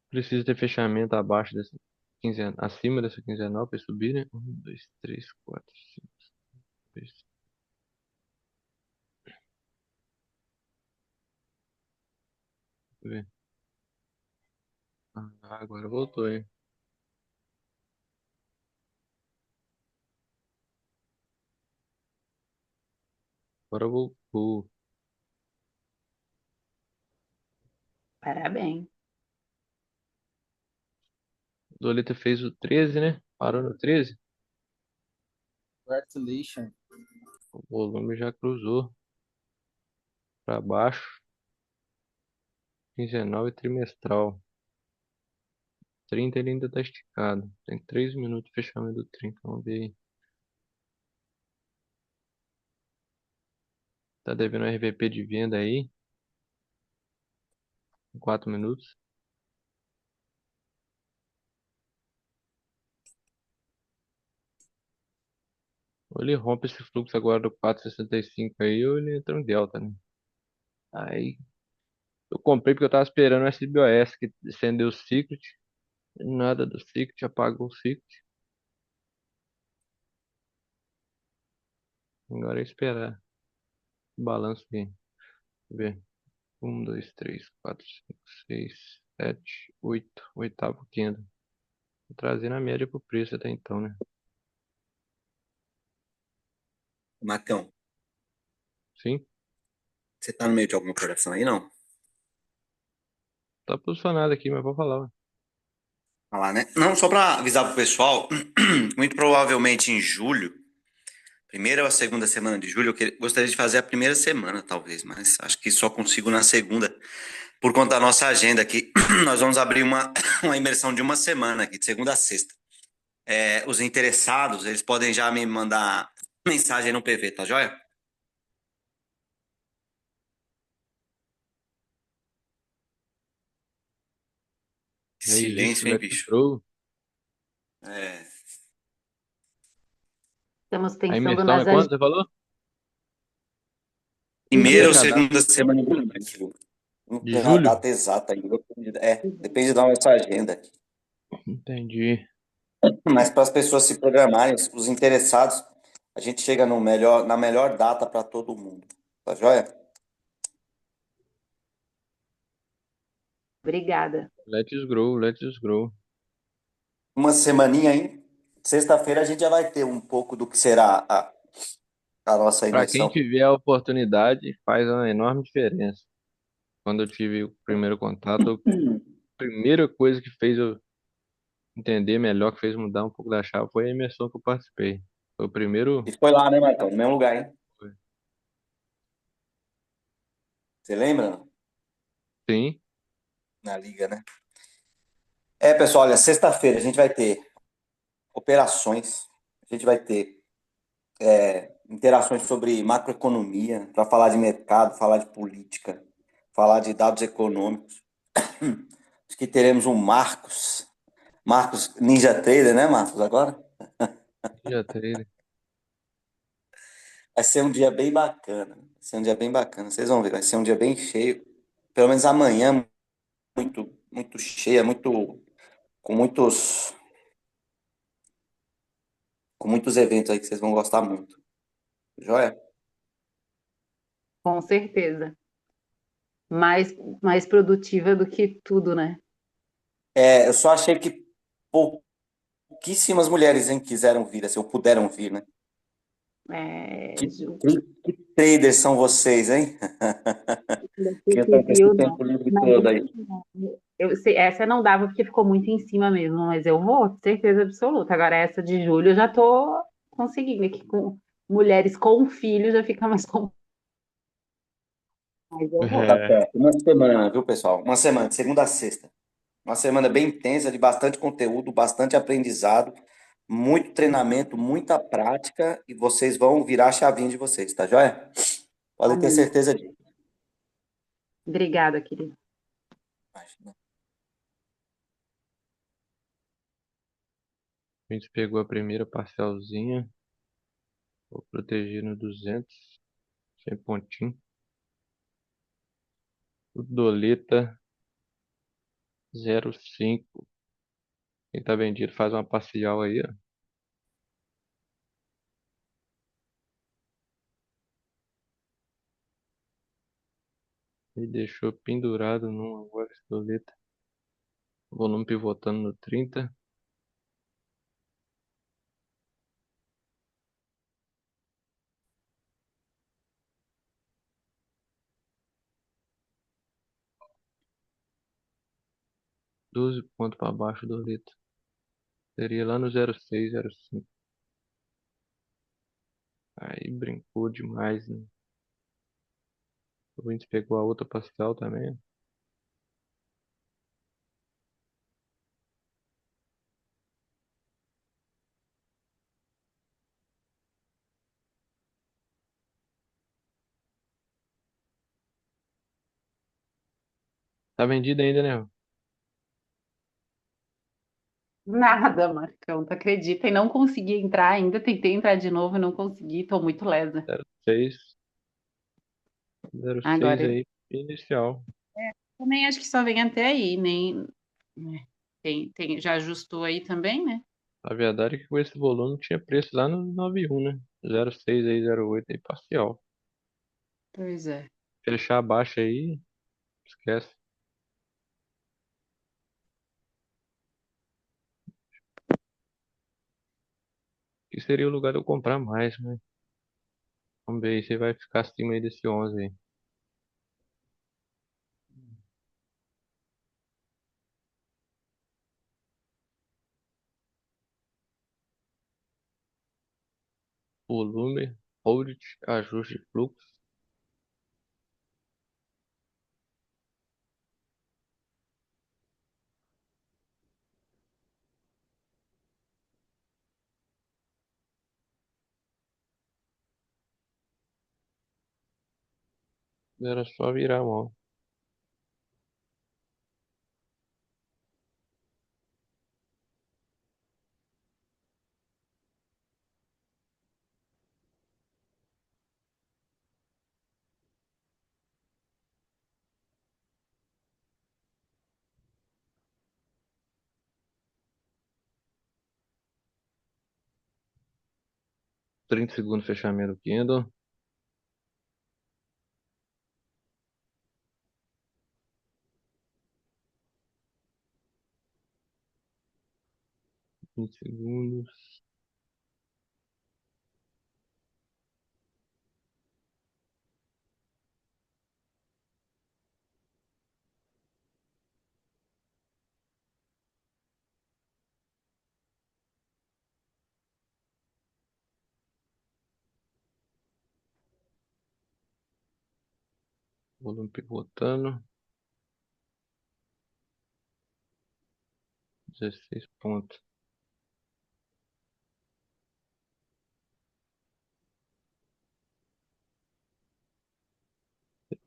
C: Precisa ter fechamento abaixo dessa quinzena, acima dessa quinzenal para subir, né? 1, 2, 3, 4, 5, 6. Deixa eu ver. Agora voltou, hein? Agora voltou.
B: Parabéns.
C: Doleta fez o 13, né? Parou no 13.
D: Congratulations.
C: O volume já cruzou para baixo. Quinzenal e trimestral. 30 ele ainda tá esticado. Tem 3 minutos de fechamento do 30. Vamos ver aí. Tá devendo um RVP de venda aí. 4 minutos. Ou ele rompe esse fluxo agora do 4,65 aí, ou ele entra no delta, né? Aí eu comprei porque eu tava esperando o SBOS que acendeu o Secret. Nada do Secret, apagou o Secret. Agora é esperar o balanço vir. Deixa eu ver. 1, 2, 3, 4, 5, 6, 7, 8. Oitavo candle. Vou trazer na média pro preço até então, né?
G: Marcão,
C: Sim,
G: você tá no meio de alguma operação aí, não?
C: tá posicionado aqui, mas vou falar, ué.
G: Falar, né? Não, só para avisar pro pessoal, muito provavelmente em julho, primeira ou a segunda semana de julho, gostaria de fazer a primeira semana, talvez, mas acho que só consigo na segunda, por conta da nossa agenda aqui. Nós vamos abrir uma imersão de uma semana aqui, de segunda a sexta. Os interessados, eles podem já me mandar mensagem no PV, tá joia?
C: Registro
G: Silêncio, hein,
C: Let's
G: bicho?
C: Grow.
G: É,
B: Estamos
C: A
B: pensando
C: imersão é
B: nas
C: quando, você falou?
B: em
G: primeira ou
C: Repete a data
G: segunda semana de julho. Não
C: de
G: tem a
C: julho?
G: data exata ainda. Depende da nossa agenda aqui.
C: Entendi.
G: Mas para as pessoas se programarem, os interessados, a gente chega no melhor, na melhor data para todo mundo. Tá joia?
B: Obrigada.
C: Let's Grow, Let's Grow.
G: Uma semaninha aí. Sexta-feira a gente já vai ter um pouco do que será a nossa
C: Para quem
G: imersão.
C: tiver a oportunidade, faz uma enorme diferença. Quando eu tive o primeiro contato, a primeira coisa que fez eu entender melhor, que fez mudar um pouco da chave, foi a imersão que eu participei. Foi o primeiro.
G: E foi lá, né, Marcão? No mesmo lugar, hein? Você lembra? Não?
C: Sim,
G: Na liga, né? Pessoal, olha, sexta-feira a gente vai ter operações, a gente vai ter interações sobre macroeconomia, para falar de mercado, falar de política, falar de dados econômicos. Acho que teremos um Marcos Marcos, Ninja Trader, né, Marcos, agora?
C: Já trailer.
G: Vai ser um dia bem bacana. Vai ser um dia bem bacana. Vocês vão ver, vai ser um dia bem cheio. Pelo menos amanhã, muito cheia, com muitos, com muitos eventos aí que vocês vão gostar muito. Joia?
B: Com certeza. Mais, mais produtiva do que tudo, né?
G: Eu só achei que pouquíssimas mulheres hein, quiseram vir, assim, ou puderam vir, né?
B: É,
G: Que, que traders são vocês, hein? Que estão com esse
B: conseguiu, não.
G: tempo livre
B: Mas
G: todo aí.
B: eu sei, essa não dava porque ficou muito em cima mesmo, mas eu vou, certeza absoluta. Agora, essa de julho eu já tô conseguindo aqui com mulheres com filhos, já fica mais com. Mas eu vou.
G: Tá
C: É,
G: certo. Uma semana, viu, pessoal? Uma semana, de segunda a sexta. Uma semana bem intensa, de bastante conteúdo, bastante aprendizado, muito treinamento, muita prática, e vocês vão virar a chavinha de vocês, tá joia? Podem ter
B: Amém.
G: certeza disso.
B: Obrigada, querido.
C: a gente pegou a primeira parcialzinha. Vou proteger no 200, sem pontinho. O Doleta 0,5. Quem tá vendido faz uma parcial aí, ó. E deixou pendurado num agora esse Doleta. Volume pivotando no 30. Doze pontos para baixo do Doleta. Seria lá no 0,6, 0,5. Aí brincou demais, né? O índice pegou a outra parcial também. Tá vendido ainda, né?
B: Nada, Marcão, tu acredita? E não consegui entrar ainda, tentei entrar de novo e não consegui, tô muito lesa.
C: 0,6. 0,6
B: Agora,
C: aí, inicial.
B: também acho que só vem até aí, nem. Né, já ajustou aí também, né?
C: A verdade é que com esse volume tinha preço lá no 91, né? 0,6 aí, 0,8 aí, parcial.
B: Pois é.
C: Fechar abaixo aí, esquece. Que seria o lugar de eu comprar mais, né? Vamos ver aí se vai ficar acima aí desse 11 aí. Volume, hold, ajuste de fluxo. Era só virar a mão. Trinta segundos fechamento candle. 20 segundos. Volume pivotando. 16 pontos.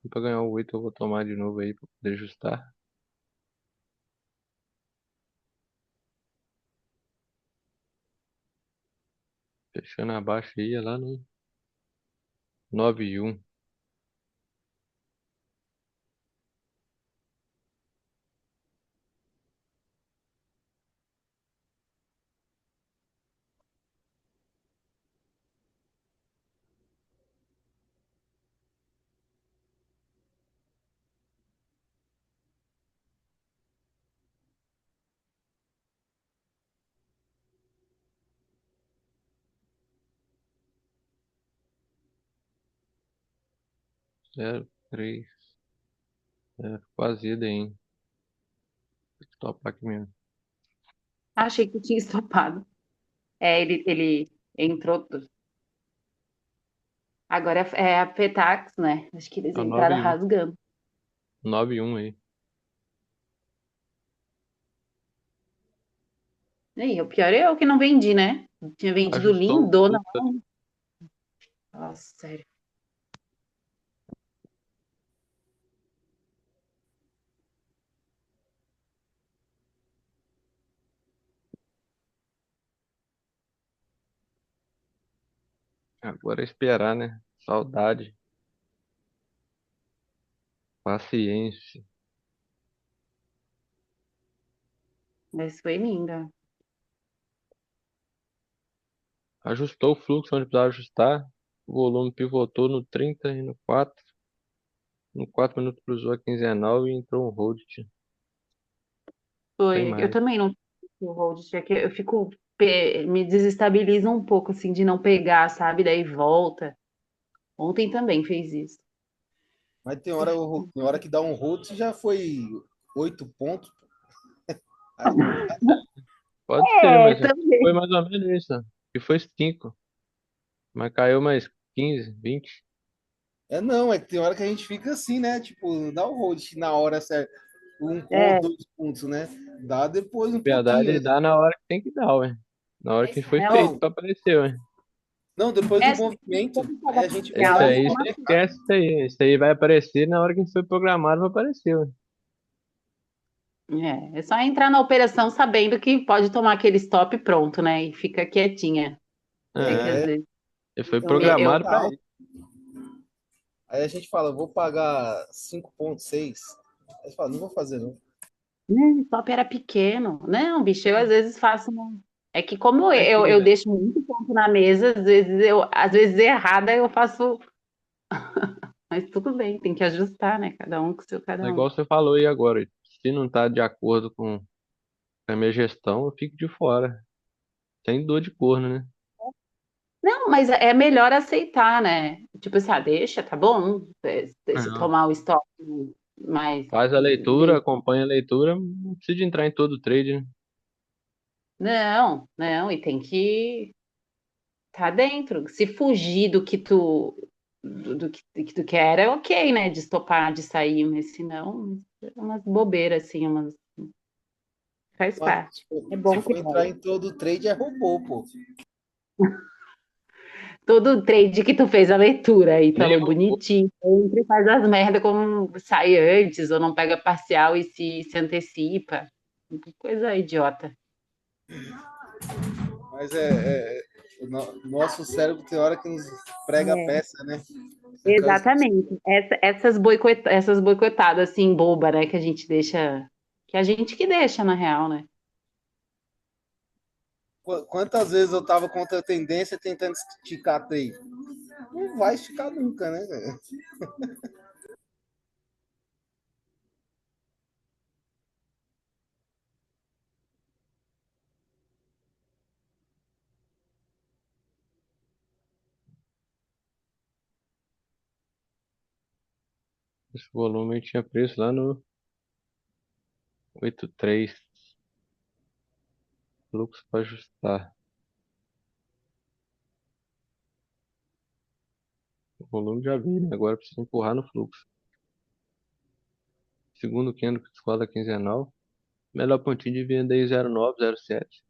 C: E pra ganhar o 8 eu vou tomar de novo aí pra poder ajustar. Fechando abaixo aí, é lá no 9,1. Zero, 3. Quase aí, hein? Vou topar aqui mesmo.
B: Achei que tinha estopado. Ele entrou. Agora é a Petax, né? Acho que eles
C: É o
B: entraram
C: 9,1.
B: rasgando.
C: 9,1 aí.
B: E o pior é eu que não vendi, né? Tinha vendido
C: Ajustou o
B: lindona.
C: fluxo.
B: Nossa, sério.
C: Agora é esperar, né? Saudade, paciência.
B: Mas foi linda.
C: Ajustou o fluxo onde precisava ajustar. O volume pivotou no 30 e no 4. No 4 minutos cruzou a quinzenal e entrou um hold. Tem
B: Foi. Eu
C: mais.
B: também não o hold check. Eu fico. Me desestabiliza um pouco, assim, de não pegar, sabe? Daí volta. Ontem também fez isso.
D: Mas tem hora que dá um hold, já foi 8 pontos. Aí não dá.
C: Pode ser,
B: É,
C: mas foi
B: também.
C: mais ou menos isso. E foi 5. Mas caiu mais 15, 20.
D: É não, é que tem hora que a gente fica assim, né? Tipo, não dá o hold na hora certa. Um ponto,
B: É,
D: 2 pontos, né? Dá depois um
C: Verdade,
D: pouquinho.
C: ele dá na hora que tem que dar, ué. Na hora que foi feito
B: não.
C: pra aparecer, ué.
D: Não, depois do
B: É,
D: movimento,
B: quando
D: aí
B: tava
D: a gente
C: Esse
B: legal, é
D: começa
C: aí,
D: a
B: uma
C: você
D: checar.
C: esquece isso aí. Isso aí vai aparecer na hora que foi programado, vai aparecer, ué.
B: É só entrar na operação sabendo que pode tomar aquele stop pronto, né? E fica quietinha. É que às
C: É,
D: É,
B: vezes
C: ele foi
B: eu
C: programado pra
D: tal.
C: isso.
D: Aí a gente fala, vou pagar 5,6. Aí você fala, não vou fazer, não.
B: O stop era pequeno. Não, bicho, eu às vezes faço. É que como eu
C: Tranquila.
B: deixo muito ponto na mesa, às vezes errada eu faço. Mas tudo bem, tem que ajustar, né? Cada um com o seu
C: É
B: cada um.
C: igual você falou aí agora. Se não tá de acordo com a minha gestão, eu fico de fora. Sem dor de corno, né?
B: Não, mas é melhor aceitar, né? Tipo assim, deixa, tá bom. Se
C: Não.
B: tomar o stop mais.
C: Faz a leitura, acompanha a leitura, não precisa de entrar em todo o trade, né?
B: Não, não, e tem que tá dentro. Se fugir do que tu quer, é ok, né? De estopar, de sair, mas se não, é umas bobeiras, assim, faz
D: Mas
B: parte. É
D: se
B: bom que
D: for entrar
B: dói.
D: em todo trade, é robô, pô.
B: Todo trade que tu fez a leitura e
C: Nem
B: falou
C: robô.
B: bonitinho, sempre faz as merdas como sai antes, ou não pega parcial e se antecipa. Que coisa idiota.
D: Mas o nosso cérebro tem hora que nos prega a
B: É,
D: peça, né? Fica-
B: exatamente. Essas boicotadas assim, boba, né? Que a gente deixa. Que a gente que deixa, na real, né?
D: Quantas vezes eu tava contra a tendência tentando esticar trade? Não vai esticar nunca, né?
C: Esse volume aí tinha preço lá no 8,3. Fluxo para ajustar. O volume já veio, né? Agora precisa empurrar no fluxo. Segundo candle que escola quinzenal. Melhor pontinho de venda aí 0,9, 0,7.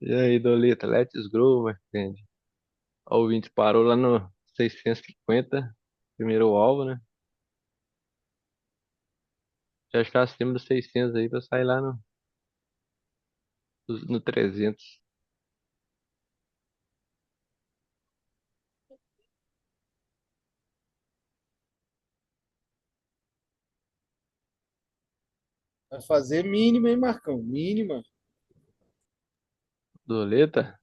C: E aí, Dolita, let's go, my friend. Ó, o 20 parou lá no 650, primeiro alvo, né? Já está acima dos 600 aí pra sair lá no 300.
D: Vai fazer mínima, hein, Marcão? Mínima.
C: Doleta?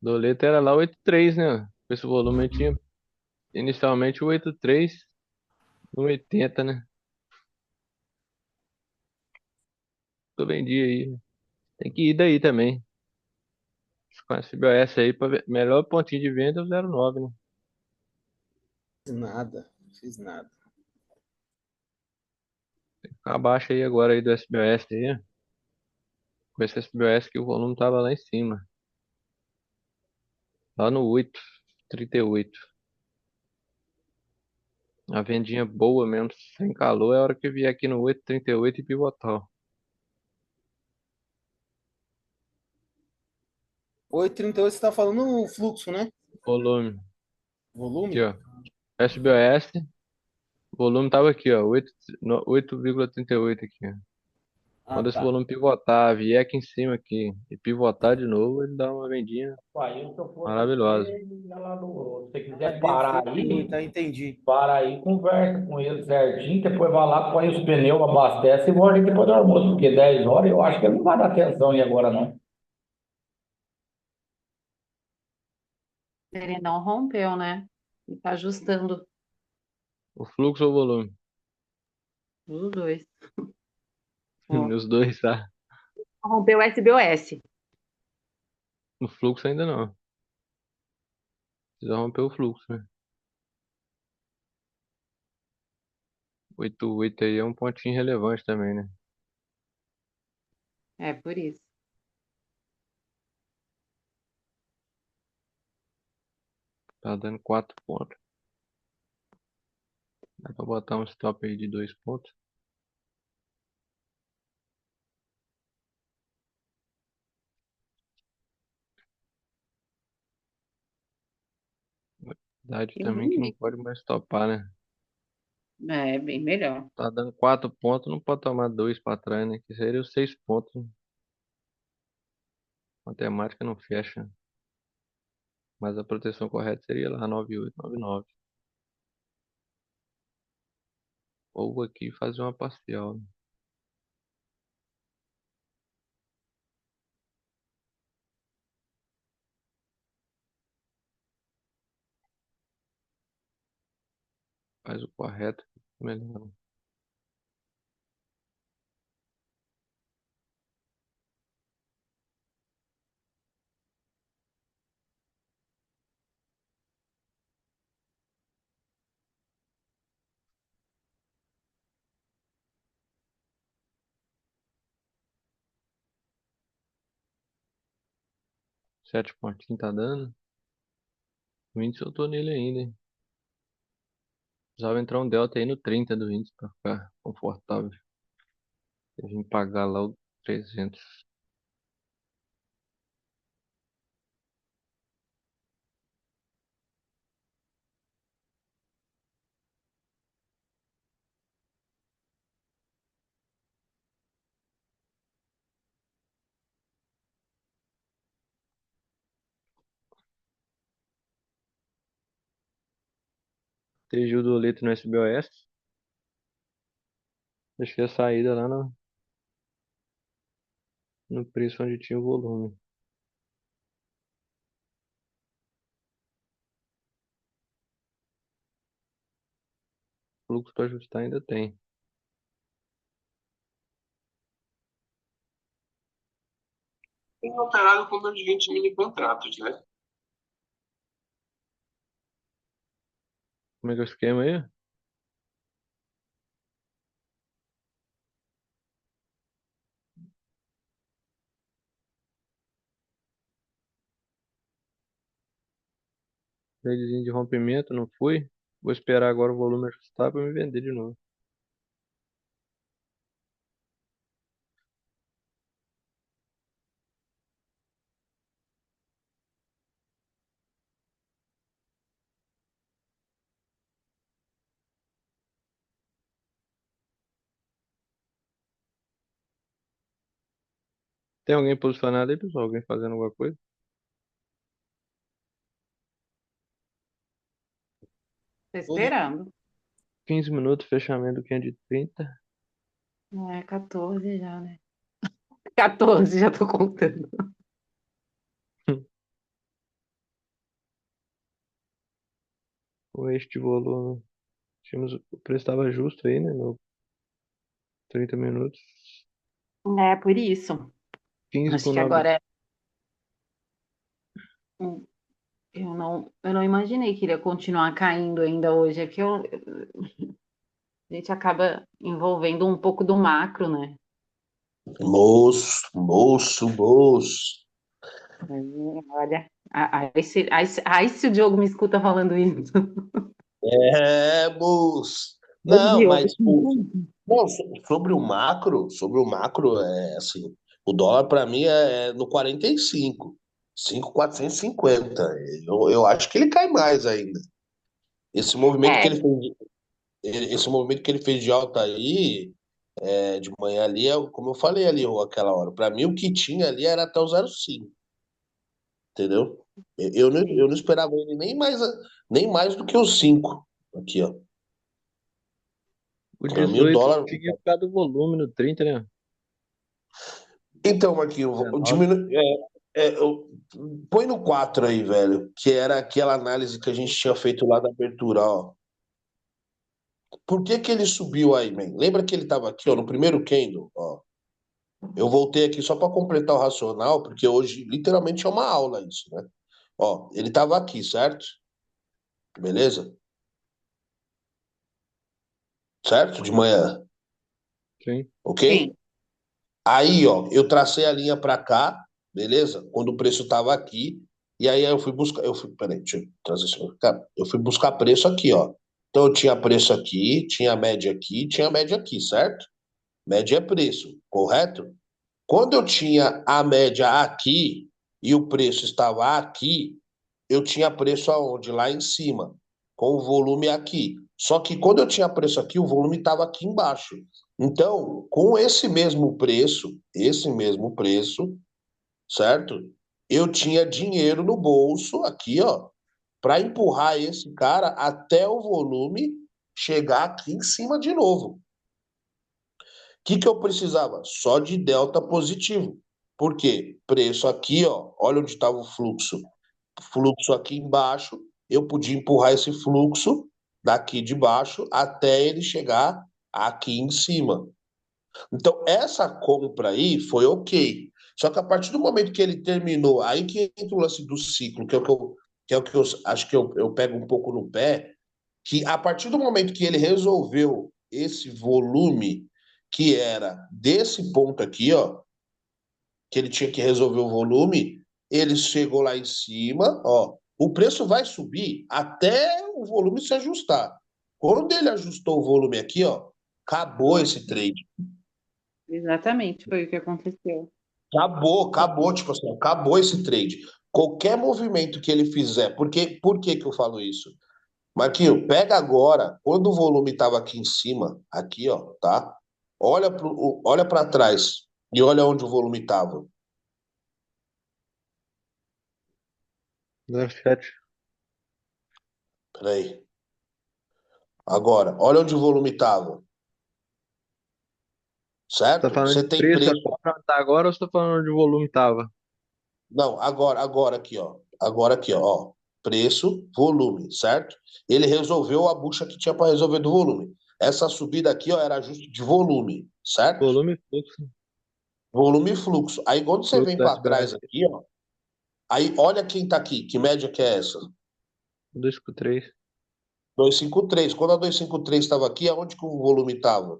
C: Doleta era lá 83, né? Esse volume eu tinha inicialmente o 83 no 80, né? Tô vendi aí, né? Tem que ir daí também. Com esse BOS aí, melhor pontinho de venda é o 09, né?
D: Fiz nada. Fiz nada.
C: Abaixa aí agora aí do SBOS aí, ó. Com esse SBOS que o volume tava lá em cima. Lá no 8,38. A vendinha boa mesmo, sem calor, é a hora que vier aqui no 8,38 e pivotar.
D: 8,38 você tá falando o fluxo, né?
C: Volume. Aqui,
D: Volume?
C: ó. SBOS, o volume tava aqui, ó. 8,38 aqui, ó.
D: Ah,
C: Quando esse
D: tá.
C: volume pivotar, vier aqui em cima aqui e pivotar de novo, ele dá uma vendinha
J: Aí, se eu fosse
C: maravilhosa.
J: você, ia lá se você
D: Ah,
J: quiser
D: dentro
J: parar
D: tem muito,
J: aí,
D: tá? Entendi.
J: para aí, conversa com ele certinho, depois vai lá, põe os pneus, abastece e volta aqui depois do almoço, porque 10 horas eu acho que ele não vai dar atenção aí agora, não.
B: Ele não rompeu, né? Ele tá ajustando
C: O fluxo ou o volume?
B: os dois. Ó,
C: Os dois, tá?
B: rompeu o SBOS.
C: No fluxo ainda não. Precisa romper o fluxo, né? 8,8 aí é um pontinho relevante também, né?
B: É por isso.
C: Tá dando 4 pontos. Dá pra botar um stop aí de 2 pontos. Verdade
B: Tem
C: também que não
B: limite.
C: pode mais topar, né?
B: É bem melhor.
C: Tá dando 4 pontos, não pode tomar 2 pra trás, né? Que seria os 6 pontos, né? Matemática não fecha. Mas a proteção correta seria lá 98, 99. Ou aqui fazer uma parcial, né? Faz o correto, melhor, né? 7 pontinhos tá dando. O índice eu tô nele ainda, hein? Precisava entrar um delta aí no 30 do índice pra ficar confortável. Eu vim pagar lá o 300. TG o dolete no SBOS. Deixei a saída lá no preço onde tinha o volume. Fluxo para ajustar ainda tem.
A: Tem operado com menos de 20 mini contratos, né?
C: Como é que é o esquema aí? Tradezinho de rompimento, não fui. Vou esperar agora o volume ajustar para me vender de novo. Tem alguém posicionado aí, pessoal? Alguém fazendo alguma coisa?
B: Tô esperando.
C: 15 minutos, fechamento do 530.
B: É, 14 já, né? 14, já tô contando.
C: Com este volume. O preço estava justo aí, né? No 30 minutos.
B: É, por isso.
C: 15
B: Acho
C: com
B: que
C: 9.
B: agora hum, eu não imaginei que iria continuar caindo ainda hoje. É que a gente acaba envolvendo um pouco do macro, né?
A: Moço, moço, moço.
B: Olha, ai, se o Diogo me escuta falando isso.
A: É, moço.
B: Ô,
A: Não,
B: Diogo.
A: mas não, sobre o macro é assim, o dólar para mim é no 45, 5.450. Eu acho que ele cai mais ainda. Esse movimento que
B: É,
A: ele fez, esse movimento que ele fez de alta aí, de manhã ali, como eu falei ali, aquela hora. Para mim o que tinha ali era até o 0,5, entendeu? Eu não esperava ele nem mais do que os 5 aqui, ó.
C: O
A: Para mim o
C: 18
A: dólar.
C: tinha ficado volume no 30, né?
A: Então, Marquinhos,
C: 19.
A: diminui, põe no 4 aí, velho, que era aquela análise que a gente tinha feito lá da abertura, ó. Por que que ele subiu aí, man? Lembra que ele estava aqui, ó, no primeiro candle, ó. Eu voltei aqui só para completar o racional, porque hoje literalmente é uma aula isso, né? Ó, ele estava aqui, certo? Beleza? Certo? De manhã,
C: Sim.
A: ok?
B: sim.
A: Aí, ó, eu tracei a linha para cá, beleza? Quando o preço estava aqui, e aí eu fui buscar, peraí, deixa eu trazer isso pra cá. Eu fui buscar preço aqui, ó. Então eu tinha preço aqui, tinha média aqui, tinha média aqui, certo? Média é preço, correto? Quando eu tinha a média aqui e o preço estava aqui, eu tinha preço aonde? Lá em cima, com o volume aqui. Só que quando eu tinha preço aqui, o volume estava aqui embaixo. Então, com esse mesmo preço, certo? Eu tinha dinheiro no bolso aqui, ó, para empurrar esse cara até o volume chegar aqui em cima de novo. O que eu precisava? Só de delta positivo. Por quê? Preço aqui, ó, olha onde estava o fluxo. Fluxo aqui embaixo, eu podia empurrar esse fluxo daqui de baixo até ele chegar aqui em cima. Então, essa compra aí foi ok. Só que a partir do momento que ele terminou, aí que entra o lance do ciclo, que é o que eu acho que eu pego um pouco no pé, que a partir do momento que ele resolveu esse volume, que era desse ponto aqui, ó, que ele tinha que resolver o volume, ele chegou lá em cima, ó, o preço vai subir até o volume se ajustar. Quando ele ajustou o volume aqui, ó, acabou esse trade.
B: Exatamente, foi o que aconteceu.
A: Acabou, tipo assim, acabou esse trade. Qualquer movimento que ele fizer, por que que eu falo isso? Marquinho, pega agora, quando o volume estava aqui em cima, aqui, ó, tá? Olha para trás e olha onde o volume estava.
C: 07.
A: Peraí. Agora, olha onde o volume estava,
C: Você tá
A: certo?
C: falando
A: Você
C: de
A: tem
C: preço
A: preço.
C: tá agora ou você tá falando de volume tava?
A: Não, agora aqui, ó. Agora aqui, ó. Preço, volume, certo? Ele resolveu a bucha que tinha para resolver do volume. Essa subida aqui, ó, era ajuste de volume, certo?
C: Volume e fluxo.
A: Volume e fluxo. Aí quando você
C: Fluxo
A: vem
C: da
A: para trás
C: SBOS.
A: aqui, ó, aí olha quem tá aqui, que média que é essa?
C: 253.
A: 253. Quando a 253 estava aqui, aonde que o volume estava?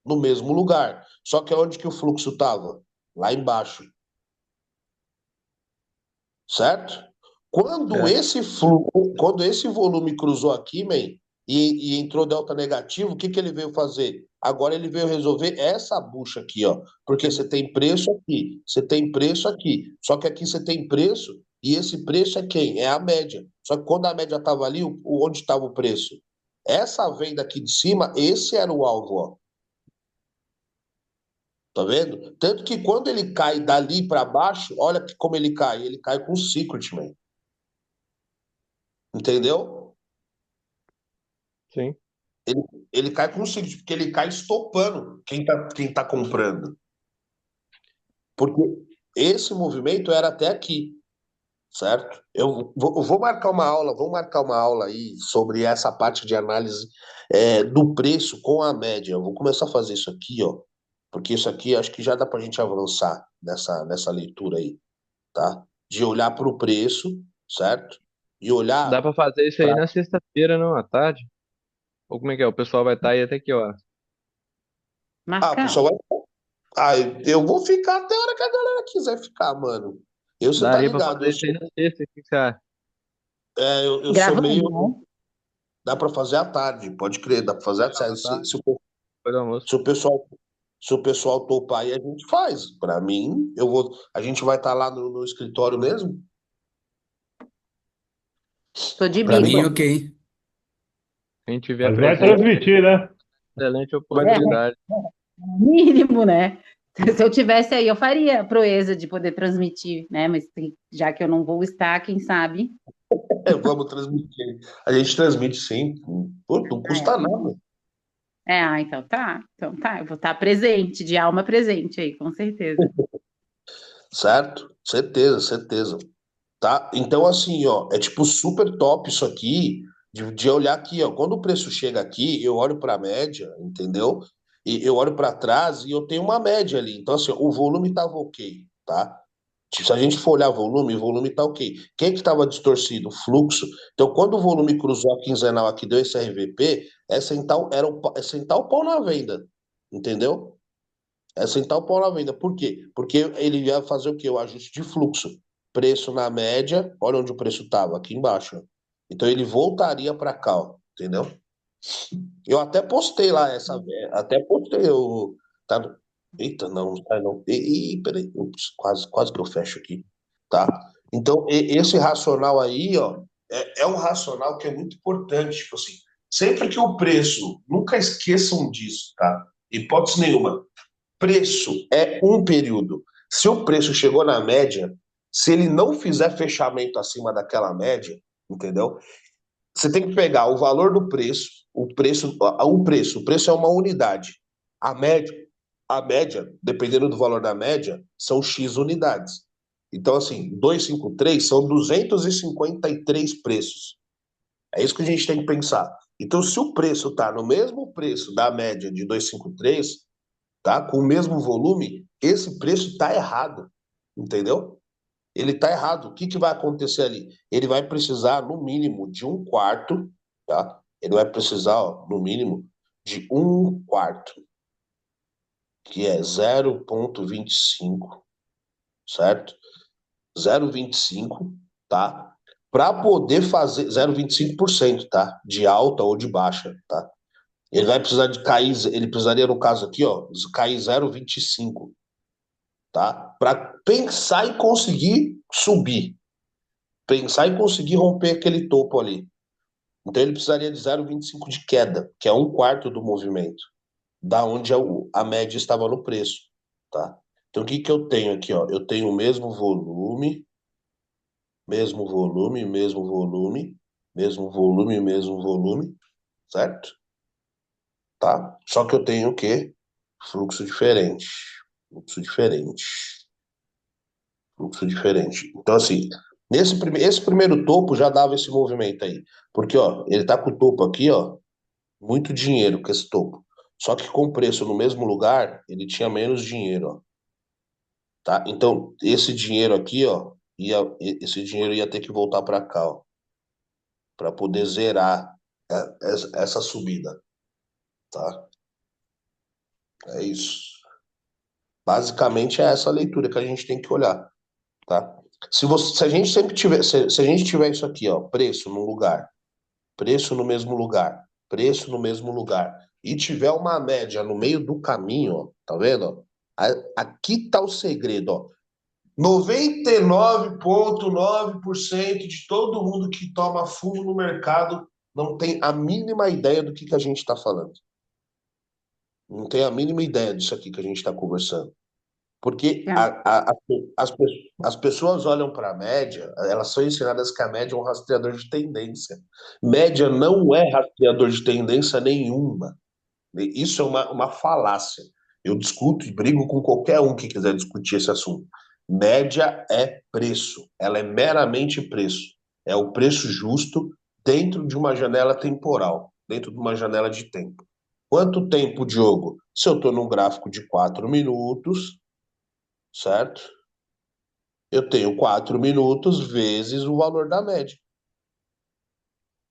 A: No mesmo lugar. Só que aonde que o fluxo estava? Lá embaixo, certo? Quando
C: Certo.
A: esse fluxo, quando esse volume cruzou aqui, man, e entrou delta negativo, o que que ele veio fazer? Agora ele veio resolver essa bucha aqui, ó. Porque você tem preço aqui, você tem preço aqui. Só que aqui você tem preço, e esse preço é quem? É a média. Só que quando a média estava ali, onde estava o preço? Essa venda aqui de cima, esse era o alvo, ó. Tá vendo? Tanto que quando ele cai dali para baixo, olha como ele cai com o Secret, man. Entendeu?
C: Sim.
A: Ele, ele cai com o Secret, porque ele cai estopando quem tá comprando. Porque esse movimento era até aqui, certo? Eu vou marcar uma aula, vamos marcar uma aula aí sobre essa parte de análise do preço com a média. Eu vou começar a fazer isso aqui, ó, porque isso aqui acho que já dá para a gente avançar nessa leitura aí, tá? De olhar para o preço, certo? E
C: Dá
A: olhar
C: pra fazer isso aí
A: para.
C: na sexta-feira, não, à tarde? Ou como é que é? O pessoal vai estar aí até que hora?
A: Ah, o
B: Marcão.
A: pessoal vai. Ah, eu vou ficar até a hora que a galera quiser ficar, mano. Você tá
C: Daria pra
A: ligado,
C: fazer
A: eu
C: isso aí
A: sou,
C: na sexta, o que que você acha?
A: eu sou
B: Gravando,
A: meio.
B: né?
A: Dá para fazer à tarde, pode crer, dá para fazer à
C: À
A: tarde.
C: tarde, depois do almoço.
A: Se o pessoal, se o pessoal topar aí, a gente faz. Para mim, a gente vai estar lá no escritório mesmo.
B: Tô de
A: Para
I: Para
A: mim,
I: mim,
B: bico.
A: não.
I: ok.
C: Quem tiver
E: Mas vai
C: presente,
E: transmitir, né?
C: excelente
A: Vai ter-
C: oportunidade.
B: Mínimo, né? Se eu tivesse aí, eu faria a proeza de poder transmitir, né? Mas já que eu não vou estar, quem sabe?
A: vamos transmitir. A gente transmite sim. Pô, não custa nada.
B: Então tá. Então tá. Eu vou estar presente, de alma presente aí, com certeza.
A: Certo? Certeza, certeza. Tá? Então, assim, ó, é tipo super top isso aqui, de olhar aqui, ó. Quando o preço chega aqui, eu olho para a média, entendeu? E eu olho para trás e eu tenho uma média ali. Então, assim, ó, o volume estava ok, tá? Tipo, se a gente for olhar volume, o volume tá ok. Quem que estava distorcido? O fluxo. Então, quando o volume cruzou a quinzenal aqui, deu esse RVP, é sentar o pau na venda, entendeu? É sentar o pau na venda. Por quê? Porque ele ia fazer o quê? O ajuste de fluxo. Preço na média, olha onde o preço estava, aqui embaixo, ó. Então ele voltaria para cá, ó, entendeu? Eu até postei lá até postei o. Tá, eita, não, não sai não. Peraí, ups, quase que eu fecho aqui, tá? Então, esse racional aí, ó, é um racional que é muito importante, tipo assim, sempre que o preço, nunca esqueçam disso, tá? Hipótese nenhuma. Preço é um período. Se o preço chegou na média, se ele não fizer fechamento acima daquela média, entendeu? Você tem que pegar o valor do preço, o preço é uma unidade. A média, a média, dependendo do valor da média, são X unidades. Então, assim, 253 são 253 preços. É isso que a gente tem que pensar. Então, se o preço está no mesmo preço da média de 253, tá? Com o mesmo volume, esse preço está errado, entendeu? Ele está errado. O que que vai acontecer ali? Ele vai precisar, no mínimo, de um quarto, tá? Ele vai precisar, ó, no mínimo, de um quarto, que é 0,25, certo? 0,25, tá? Para poder fazer 0,25%, tá? De alta ou de baixa, tá? Ele vai precisar de cair, ele precisaria, no caso aqui, ó, cair 0,25, tá? Para pensar e conseguir subir, pensar e conseguir romper aquele topo ali. Então ele precisaria de 0,25 de queda, que é um quarto do movimento, da onde a média estava no preço, tá? Então o que que eu tenho aqui, ó? Eu tenho o mesmo volume, mesmo volume, mesmo volume, mesmo volume, mesmo volume, certo? Tá? Só que eu tenho o quê? Fluxo diferente. Fluxo diferente. Fluxo diferente. Então, assim, esse primeiro topo já dava esse movimento aí. Porque, ó, ele tá com o topo aqui, ó, muito dinheiro com esse topo. Só que com o preço no mesmo lugar, ele tinha menos dinheiro, ó, tá? Então, esse dinheiro aqui, ó, esse dinheiro ia ter que voltar para cá, ó, para poder zerar essa subida, tá? É isso. Basicamente é essa leitura que a gente tem que olhar, tá? Se a gente sempre tiver, se a gente tiver isso aqui, ó, preço num lugar, preço no mesmo lugar, preço no mesmo lugar, e tiver uma média no meio do caminho, ó, tá vendo? Ó? Aqui tá o segredo, ó. 99,9% de todo mundo que toma fumo no mercado não tem a mínima ideia do que a gente está falando. Não tem a mínima ideia disso aqui que a gente está conversando. Porque
B: Tá.
A: as pessoas olham para a média, elas são ensinadas que a média é um rastreador de tendência. Média não é rastreador de tendência nenhuma. Isso é uma falácia. Eu discuto e brigo com qualquer um que quiser discutir esse assunto. Média é preço. Ela é meramente preço. É o preço justo dentro de uma janela temporal, dentro de uma janela de tempo. Quanto tempo, Diogo? Se eu estou num gráfico de 4 minutos, certo? Eu tenho 4 minutos vezes o valor da média,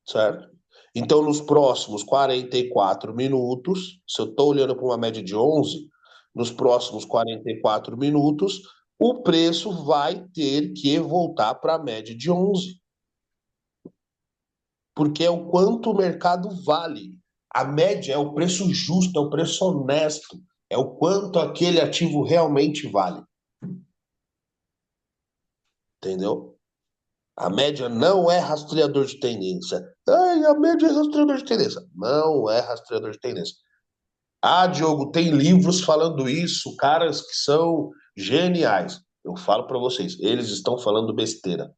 A: certo? Então, nos próximos 44 minutos, se eu estou olhando para uma média de 11, nos próximos 44 minutos, o preço vai ter que voltar para a média de 11, porque é o quanto o mercado vale. A média é o preço justo, é o preço honesto, é o quanto aquele ativo realmente vale. Entendeu? A média não é rastreador de tendência. Ai, a média é rastreador de tendência. Não é rastreador de tendência. Ah, Diogo, tem livros falando isso, caras que são geniais. Eu falo para vocês, eles estão falando besteira.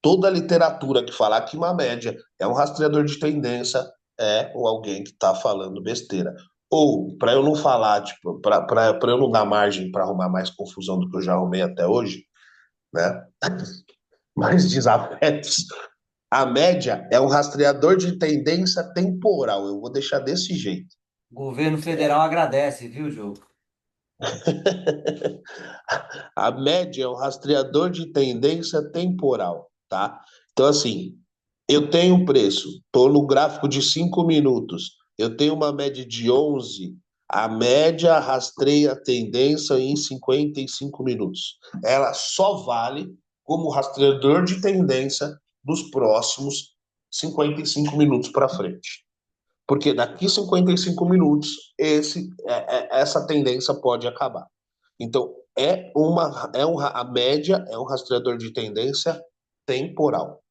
A: Toda a literatura que falar que uma média é um rastreador de tendência é ou alguém que está falando besteira. Ou, para eu não falar, tipo, para eu não dar margem para arrumar mais confusão do que eu já arrumei até hoje, né? Mais desafetos. A média é um rastreador de tendência temporal. Eu vou deixar desse jeito.
G: O governo federal agradece, viu, Diogo?
A: A média é um rastreador de tendência temporal, tá? Então, assim, eu tenho um preço, estou no gráfico de 5 minutos, eu tenho uma média de 11, a média rastreia a tendência em 55 minutos. Ela só vale como rastreador de tendência dos próximos 55 minutos para frente. Porque daqui 55 minutos, essa tendência pode acabar. Então, a média é um rastreador de tendência temporal.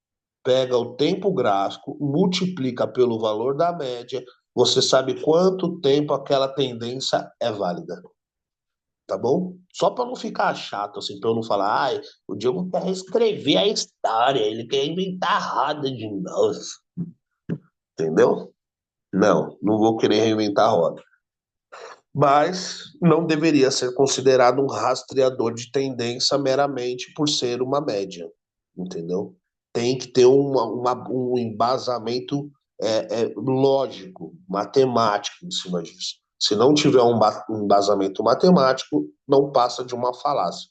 A: Pega o tempo gráfico, multiplica pelo valor da média, você sabe quanto tempo aquela tendência é válida. Tá bom? Só para não ficar chato, assim, para eu não falar, ai, o Diogo quer reescrever a história, ele quer inventar roda de novo. Entendeu? Não vou querer reinventar a roda. Mas não deveria ser considerado um rastreador de tendência meramente por ser uma média, entendeu? Tem que ter um embasamento lógico, matemático em cima disso. Se não tiver um embasamento matemático, não passa de uma falácia.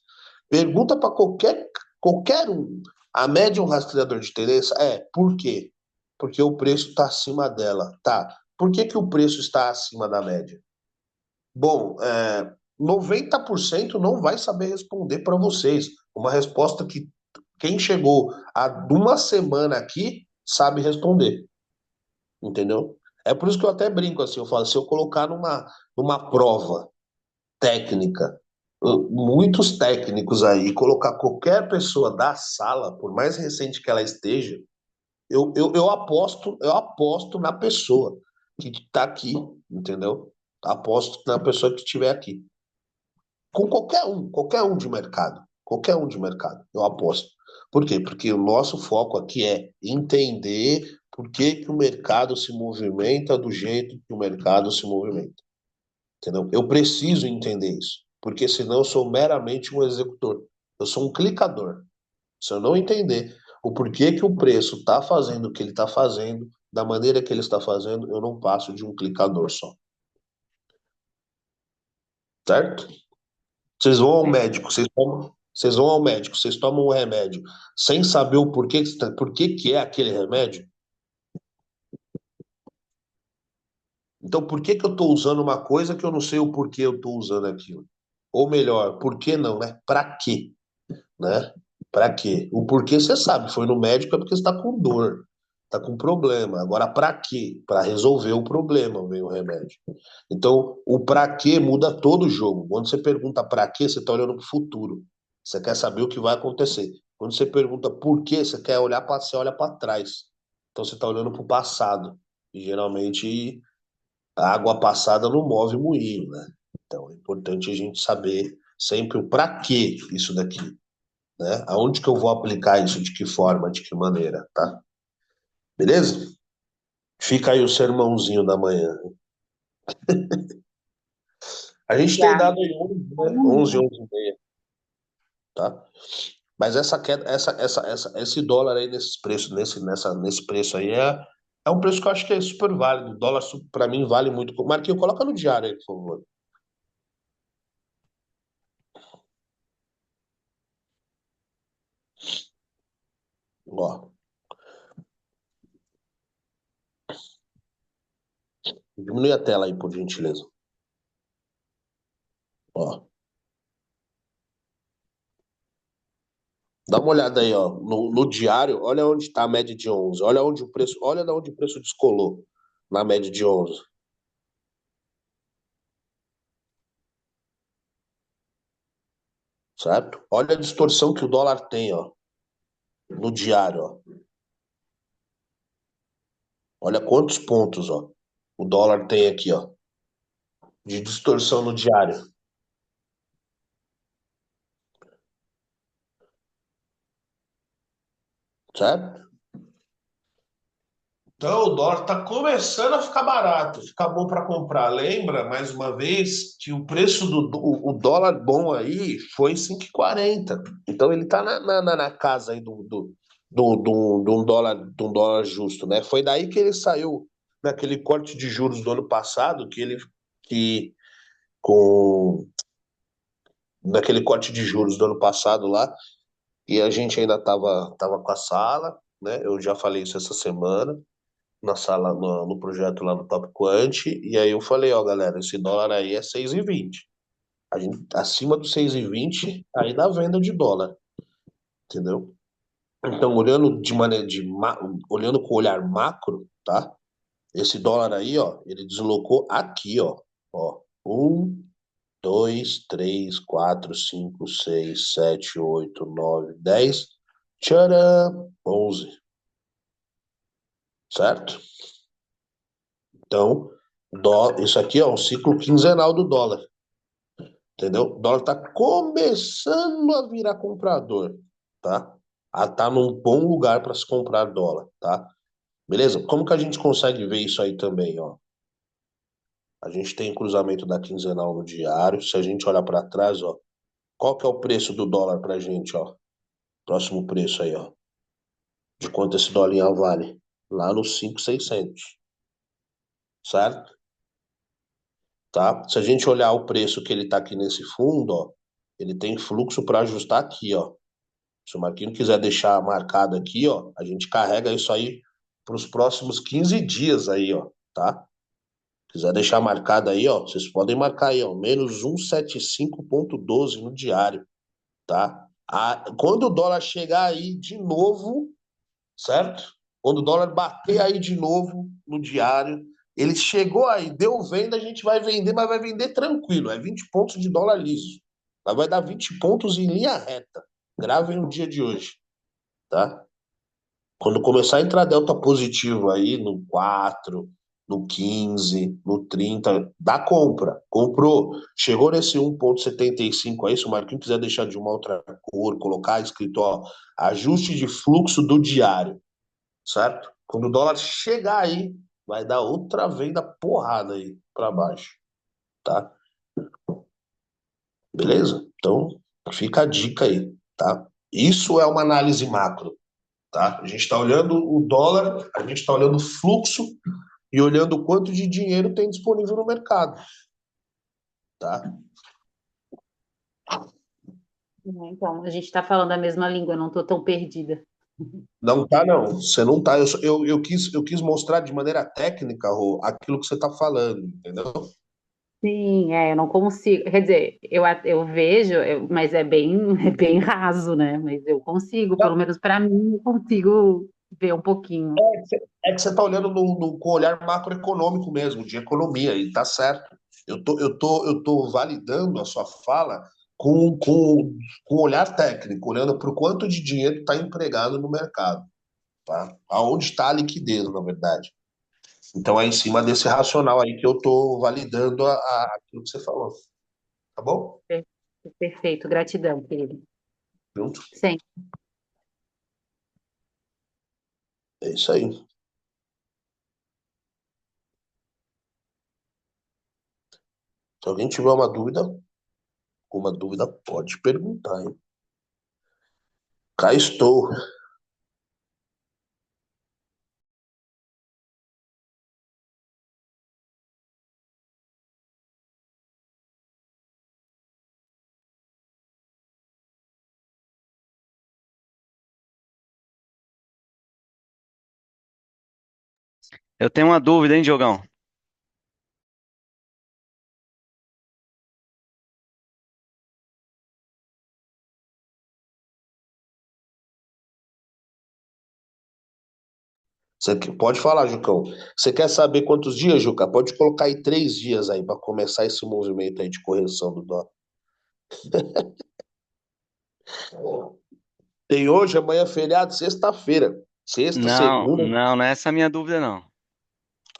A: Pergunta para qualquer um. A média é um rastreador de tendência? Por quê? Porque o preço está acima dela. Tá. Por que o preço está acima da média? Bom, 90% não vai saber responder para vocês. Uma resposta que quem chegou há uma semana aqui sabe responder. Entendeu? É por isso que eu até brinco assim, eu falo, se eu colocar numa prova técnica, muitos técnicos aí, e colocar qualquer pessoa da sala, por mais recente que ela esteja, eu aposto na pessoa que está aqui, entendeu? Aposto na pessoa que estiver aqui. Com qualquer um de mercado. Qualquer um de mercado, eu aposto. Por quê? Porque o nosso foco aqui é entender por que o mercado se movimenta do jeito que o mercado se movimenta. Entendeu? Eu preciso entender isso, porque senão eu sou meramente um executor. Eu sou um clicador. Se eu não entender o porquê que o preço está fazendo o que ele está fazendo, da maneira que ele está fazendo, eu não passo de um clicador só. Certo? Vocês vão ao médico, vocês vão ao médico, vocês tomam um remédio sem saber o porquê que é aquele remédio. Então, por que eu estou usando uma coisa que eu não sei o porquê eu estou usando aquilo? Ou melhor, por que não, né? Para quê? Né? Para quê? O porquê você sabe, foi no médico é porque você está com dor, está com problema. Agora, para quê? Para resolver o problema vem o remédio. Então, o para quê muda todo o jogo. Quando você pergunta para quê, você está olhando para o futuro. Você quer saber o que vai acontecer. Quando você pergunta por quê, você olha para trás. Então, você está olhando para o passado. E geralmente A água passada não move moinho, né? Então é importante a gente saber sempre o para que isso daqui, né? Aonde que eu vou aplicar isso, de que forma, de que maneira, tá? Beleza? Fica aí o sermãozinho da manhã. A gente tem
B: Já.
A: dado aí 11, né? 11, 11 e meia, tá? Mas essa queda, esse dólar aí nesses preços, nesse preço aí é um preço que eu acho que é super válido. O dólar, para mim, vale muito. Marquinhos, coloca no diário aí, por favor. Ó, diminui a tela aí, por gentileza. Ó, dá uma olhada aí, ó, no diário, olha onde está a média de 11. Olha de onde o preço descolou na média de 11, certo? Olha a distorção que o dólar tem, ó, no diário, ó. Olha quantos pontos, ó, o dólar tem aqui, ó, de distorção no diário, certo? Então, o dólar está começando a ficar barato, ficar bom para comprar. Lembra, mais uma vez, que o preço o dólar bom aí foi 5,40. Então, ele está na casa aí de um dólar justo, né? Foi daí que ele saiu naquele corte de juros do ano passado, que com naquele corte de juros do ano passado lá, e a gente ainda tava com a sala, né? Eu já falei isso essa semana na sala, no projeto lá no Top Quant, e aí eu falei, ó, galera, esse dólar aí é 6,20. A gente, acima do 6,20 aí dá venda de dólar, entendeu? Então, olhando com olhar macro, tá? Esse dólar aí, ó, ele deslocou aqui, ó. 1, 2, 3, 4, 5, 6, 7, 8, 9, 10. Tcharam! 11, certo? Então, isso aqui é um ciclo quinzenal do dólar, entendeu? O dólar está começando a virar comprador, tá? Tá num bom lugar para se comprar dólar, tá? Beleza? Como que a gente consegue ver isso aí também, ó? A gente tem cruzamento da quinzenal no diário. Se a gente olhar para trás, ó, qual que é o preço do dólar pra gente, ó? Próximo preço aí, ó. De quanto esse dólar vale? Lá nos 5,600, certo? Tá? Se a gente olhar o preço que ele está aqui nesse fundo, ó, ele tem fluxo para ajustar aqui, ó. Se o Marquinhos quiser deixar marcado aqui, ó, a gente carrega isso aí para os próximos 15 dias aí, ó, tá? Quiser deixar marcado aí, ó, vocês podem marcar aí, ó, menos 175,12 no diário, tá? Quando o dólar chegar aí de novo, certo? Quando o dólar bater aí de novo no diário, ele chegou aí, deu venda, a gente vai vender, mas vai vender tranquilo, é 20 pontos de dólar liso. Mas vai dar 20 pontos em linha reta. Gravem no dia de hoje, tá? Quando começar a entrar delta positivo aí no 4, no 15, no 30, dá compra. Comprou. Chegou nesse 1,75 aí, se o Marquinhos quiser deixar de uma outra cor, colocar escrito, ó, ajuste de fluxo do diário, certo? Quando o dólar chegar aí, vai dar outra venda porrada aí para baixo, tá? Beleza? Então, fica a dica aí, tá? Isso é uma análise macro, tá? A gente está olhando o dólar, a gente está olhando o fluxo e olhando o quanto de dinheiro tem disponível no mercado, tá?
B: Então, a gente está falando a mesma língua, eu não estou tão perdida.
A: Não tá, não. Você não tá. Eu quis mostrar de maneira técnica, Rô, aquilo que você tá falando, entendeu?
B: Sim, eu não consigo. Quer dizer, eu vejo, mas é bem, é bem raso, né? Mas eu consigo, pelo menos para mim, eu consigo ver um pouquinho.
A: É que você tá olhando com olhar macroeconômico mesmo, de economia, e tá certo. Eu tô validando a sua fala com olhar técnico, olhando para o quanto de dinheiro está empregado no mercado, tá? Aonde está a liquidez, na verdade. Então é em cima desse racional aí que eu tô validando aquilo que você falou. Tá bom?
B: Perfeito, gratidão, querido.
A: Junto.
B: Sim.
A: É isso aí. Se alguém tiver alguma dúvida, pode perguntar, hein? Cá estou.
K: Eu tenho uma dúvida, hein, Diogão?
A: Pode falar, Jucão. Você quer saber quantos dias, Juca? Pode colocar aí 3 dias aí para começar esse movimento aí de correção do dólar. Tem hoje, amanhã feriado, sexta-feira. Sexta,
K: Não,
A: segunda,
K: não, não é essa a minha dúvida, não.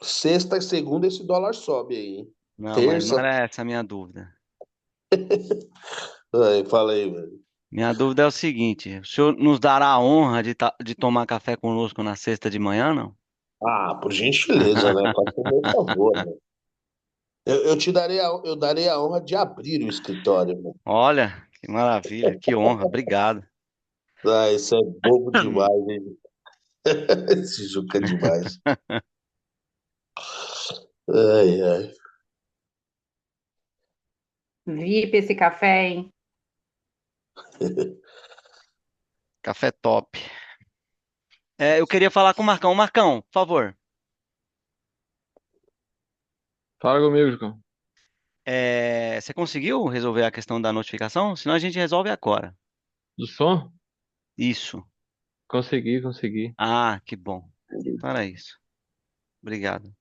A: sexta e segunda esse dólar sobe aí, hein?
K: Não, mas não
A: Terça,
K: era essa a minha dúvida.
A: aí, fala aí, velho.
K: Minha dúvida é o seguinte: o senhor nos dará a honra de tomar café conosco na sexta de manhã, não?
A: Ah, por gentileza, né? Faça o meu favor, né? Eu darei a honra de abrir o escritório, né?
K: Olha, que maravilha, que honra, obrigado.
A: Ah, isso é bobo demais, hein? Esse Juca é demais. Ai, ai.
B: VIP esse café, hein?
K: Café top. Eu queria falar com o Marcão. Marcão, por favor.
C: Fala comigo, Jucão.
K: Você conseguiu resolver a questão da notificação? Senão a gente resolve agora.
C: Do som?
K: Isso.
C: Consegui.
K: Ah, que bom. Então era isso. Obrigado.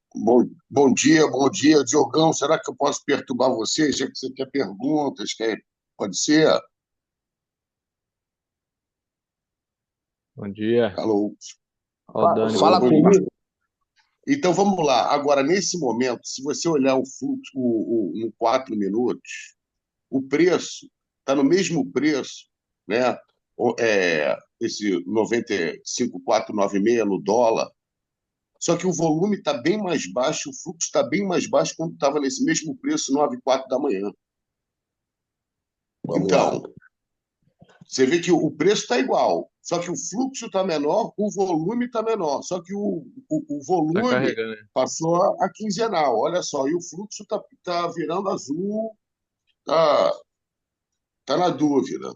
L: Bom dia, Diogão. Será que eu posso perturbar você, já que você quer perguntas? Pode ser?
C: Bom dia.
L: Alô?
C: Ó, o Dani
A: Fala
C: falando.
A: comigo.
L: Então vamos lá. Agora, nesse momento, se você olhar o fluxo em 4 minutos, o preço está no mesmo preço, né? Esse 95,496 no dólar. Só que o volume está bem mais baixo, o fluxo está bem mais baixo quando estava nesse mesmo preço, 9,4 da manhã.
A: Vamos lá.
L: Então, você vê que o preço está igual, só que o fluxo está menor, o volume está menor. Só que o
C: Tá
L: volume
C: carregando, né?
L: passou a quinzenal, olha só, e o fluxo está virando azul, tá na dúvida.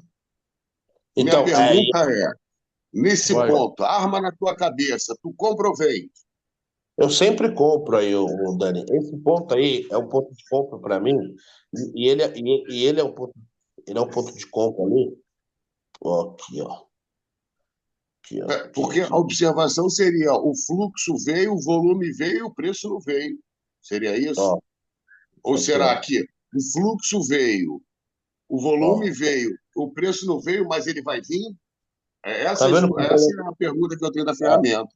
L: Minha
A: Então,
L: pergunta é, nesse
C: Vai.
L: ponto, arma na tua cabeça, tu compra ou vende?
A: eu sempre compro aí, o Dani. Esse ponto aí é um ponto de compra para mim, e ele é um ponto de compra ali. Ó, aqui, ó. Aqui, ó.
L: Porque a observação seria, o fluxo veio, o volume veio e o preço não veio. Seria isso?
A: Ó,
L: Ou
A: aqui,
L: será
A: ó.
L: que o fluxo veio, o volume
A: Ó.
L: veio, o preço não veio, mas ele vai vir?
A: Tá vendo?
L: Essa é a pergunta que eu tenho da
A: Ó,
L: ferramenta.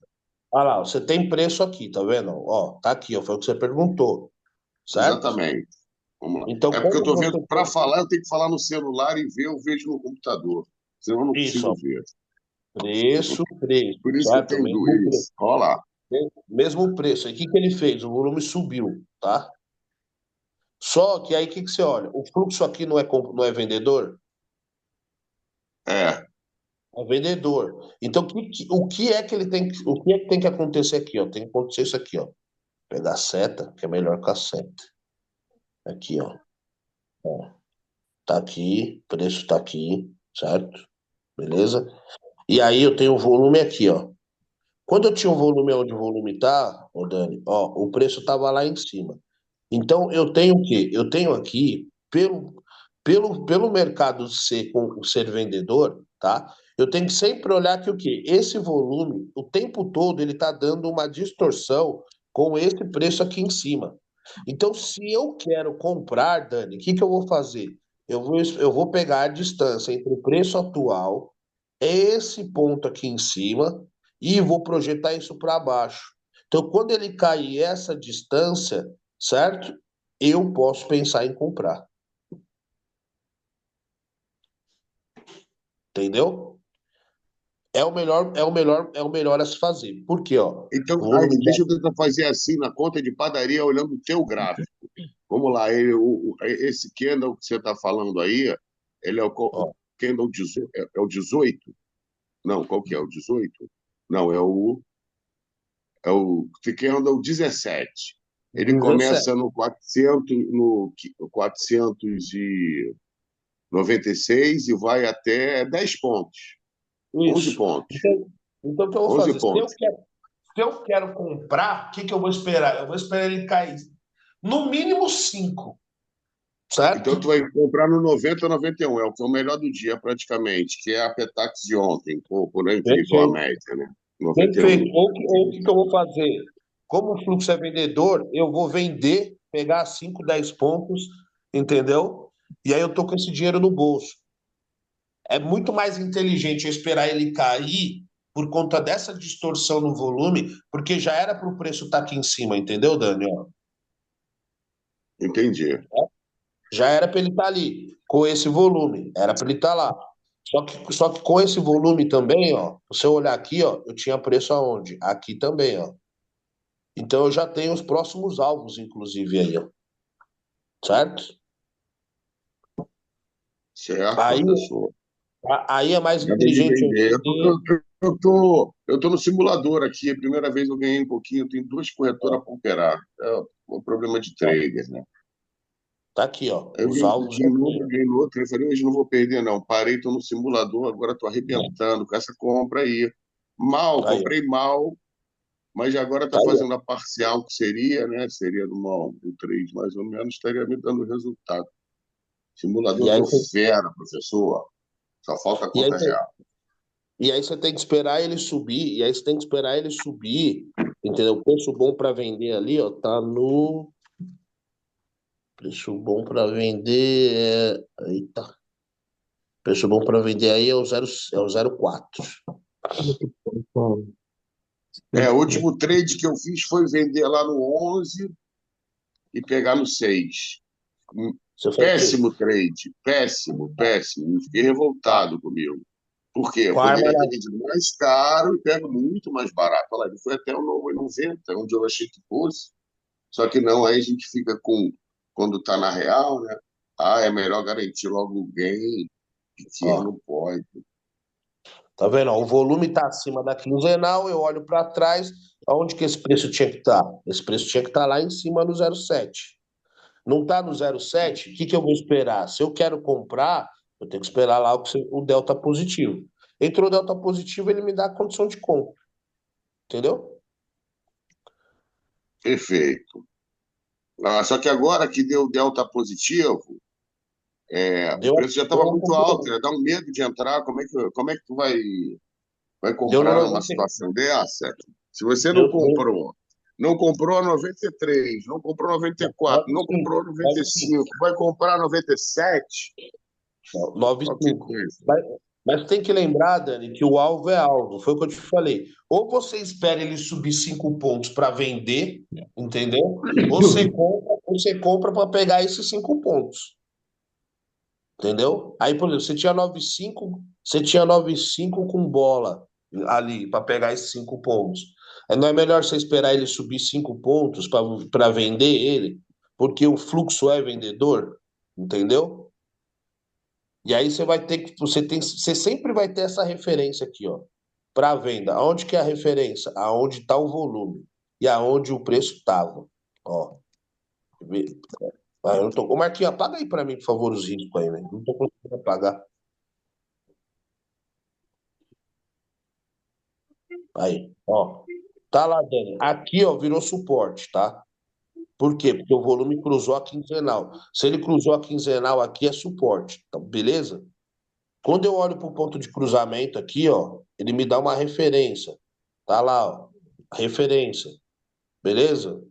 A: olha lá, você tem preço aqui, tá vendo? Ó, tá aqui, ó, foi o que você perguntou, certo?
L: Exatamente. Vamos lá.
A: Então,
L: É porque eu
A: quando
L: estou vendo,
A: você
L: para
A: tem
L: falar, eu tenho que falar no celular e ver, eu vejo no computador. Senão eu não
A: isso,
L: consigo
A: ó,
L: ver.
A: preço,
L: Por isso que eu
A: certo?
L: tenho
A: Mesmo
L: dúvidas.
A: preço.
L: Olha lá.
A: Mesmo preço. Aí o que que ele fez? O volume subiu, tá? Só que aí o que que você olha? O fluxo aqui não é vendedor?
L: É,
A: É vendedor. Então, o que é que ele tem o que é que tem que acontecer aqui, ó? Tem que acontecer isso aqui, ó. Pegar a seta, que é melhor que a seta. Aqui, ó. Ó, tá aqui, preço tá aqui, certo? Beleza? E aí eu tenho o volume aqui, ó. Quando eu tinha o volume onde o volume tá, ô Dani, ó, o preço tava lá em cima. Então eu tenho o quê? Eu tenho aqui, pelo mercado ser vendedor, tá? Eu tenho que sempre olhar que o quê? Esse volume, o tempo todo, ele tá dando uma distorção com esse preço aqui em cima. Então, se eu quero comprar, Dani, o que que eu vou fazer? Eu vou pegar a distância entre o preço atual, esse ponto aqui em cima, e vou projetar isso para baixo. Então, quando ele cair essa distância, certo? Eu posso pensar em comprar. Entendeu? É o melhor a se fazer. Por quê, ó?
L: Então,
A: O volume
L: deixa eu tentar fazer assim na conta de padaria olhando o teu gráfico. Vamos lá, esse candle que você está falando aí, ele é
A: ó,
L: candle 18, é o 18? Não, qual que é? O 18? Não, é o candle 17. Ele
A: 17.
L: começa no 496 e vai até 10 pontos, 11
A: Isso.
L: pontos,
A: Então, o que eu vou
L: 11
A: fazer?
L: pontos.
A: Se eu quero comprar, o que eu vou esperar? Eu vou esperar ele cair no mínimo 5,
L: Então,
A: certo?
L: tu vai comprar no 90 ou 91, é o melhor do dia, praticamente, que é a Petax de ontem, por aí fez uma
A: Perfeito.
L: média, né?
A: Perfeito.
L: 91.
A: Ou o que eu vou fazer? Como o fluxo é vendedor, eu vou vender, pegar 5, 10 pontos, entendeu? E aí eu tô com esse dinheiro no bolso. É muito mais inteligente eu esperar ele cair por conta dessa distorção no volume, porque já era para o preço estar aqui em cima, entendeu, Daniel?
L: Entendi.
A: Já era para ele estar ali, com esse volume, era para ele estar lá. Só que com esse volume também, ó, se eu olhar aqui, ó, eu tinha preço aonde? Aqui também, ó. Então eu já tenho os próximos alvos, inclusive, aí, ó. Certo?
L: Certo,
A: Aí,
L: professor.
A: aí é mais
L: Nada de
A: inteligente eu
L: vender.
A: vender.
L: Eu tô no simulador aqui, é a primeira vez eu ganhei um pouquinho, tem duas corretoras para operar. É um problema de
A: Ó,
L: trader, né?
A: tá aqui, ó.
L: Aí eu
A: Os
L: ganhei um
A: alvos
L: pouquinho no
A: aqui,
L: outro, ganhei no outro, eu falei, hoje não vou perder, não. Parei, tô no simulador, agora tô
A: ó.
L: arrebentando com essa compra aí. Mal,
A: Aí, ó.
L: comprei mal, mas agora tá
A: Aí, ó.
L: fazendo a parcial que seria, né? Seria um trade mais ou menos, estaria me dando resultado.
A: E
L: Simulador
A: aí,
L: do fera, professor. Só falta a
A: e aí,
L: conta real.
A: e aí você tem que esperar ele subir, e aí você tem que esperar ele subir, entendeu? O preço bom para vender ali, ó, tá no preço bom para vender, eita, preço bom para vender aí é o 04.
L: O último trade que eu fiz foi vender lá no 11 e pegar no 6.
A: Você faz o quê?
L: Péssimo trade, péssimo, péssimo. Fiquei revoltado comigo. Por quê? Eu
A: Com a arma
L: poderia ter
A: na...
L: vendido mais caro e pego muito mais barato. Olha lá, ele foi até o 9,90, onde eu achei que fosse. Só que não, aí a gente fica com, quando está na real, né? Ah, é melhor garantir logo o gain,
A: Ó,
L: pequeno pode.
A: tá vendo? Ó, o volume tá acima da quinzenal, eu olho para trás, aonde que esse preço tinha que estar? Esse preço tinha que estar lá em cima no 07. Não tá no 07, o que que eu vou esperar? Se eu quero comprar, eu tenho que esperar lá o delta positivo. Entrou o delta positivo, ele me dá a condição de compra, entendeu?
L: Perfeito. Ah, só que agora que deu delta positivo, o
A: Deu,
L: preço já estava
A: deu,
L: muito alto, né? Dá um medo de entrar. Como é que tu vai
A: deu no
L: comprar numa
A: 90,
L: situação dessa? Se você não
A: deu
L: comprou a 93, não comprou 94, não
A: 95,
L: comprou
A: 95,
L: 95, vai comprar 97?
A: não,
L: Olha que
A: 95.
L: coisa.
A: Mas tem que lembrar, Dani, que o alvo é alvo. Foi o que eu te falei. Ou você espera ele subir 5 pontos para vender, entendeu? Ou você compra para pegar esses 5 pontos. Entendeu? Aí, por exemplo, você tinha 9,5 com bola ali para pegar esses 5 pontos. Aí não é melhor você esperar ele subir 5 pontos para vender ele, porque o fluxo é vendedor, entendeu? E aí você sempre vai ter essa referência aqui, ó, para venda. Aonde que é a referência? Aonde está o volume e aonde o preço estava. Ó, eu não tô... Ô, Marquinhos, apaga aí para mim, por favor, os riscos aí, velho. Não tô conseguindo apagar. Aí, ó. Tá lá, Dani. Aqui, ó, virou suporte, tá? Por quê? Porque o volume cruzou a quinzenal. Se ele cruzou a quinzenal aqui, é suporte. Então, beleza? Quando eu olho para o ponto de cruzamento aqui, ó, ele me dá uma referência. Tá lá, ó. Referência. Beleza?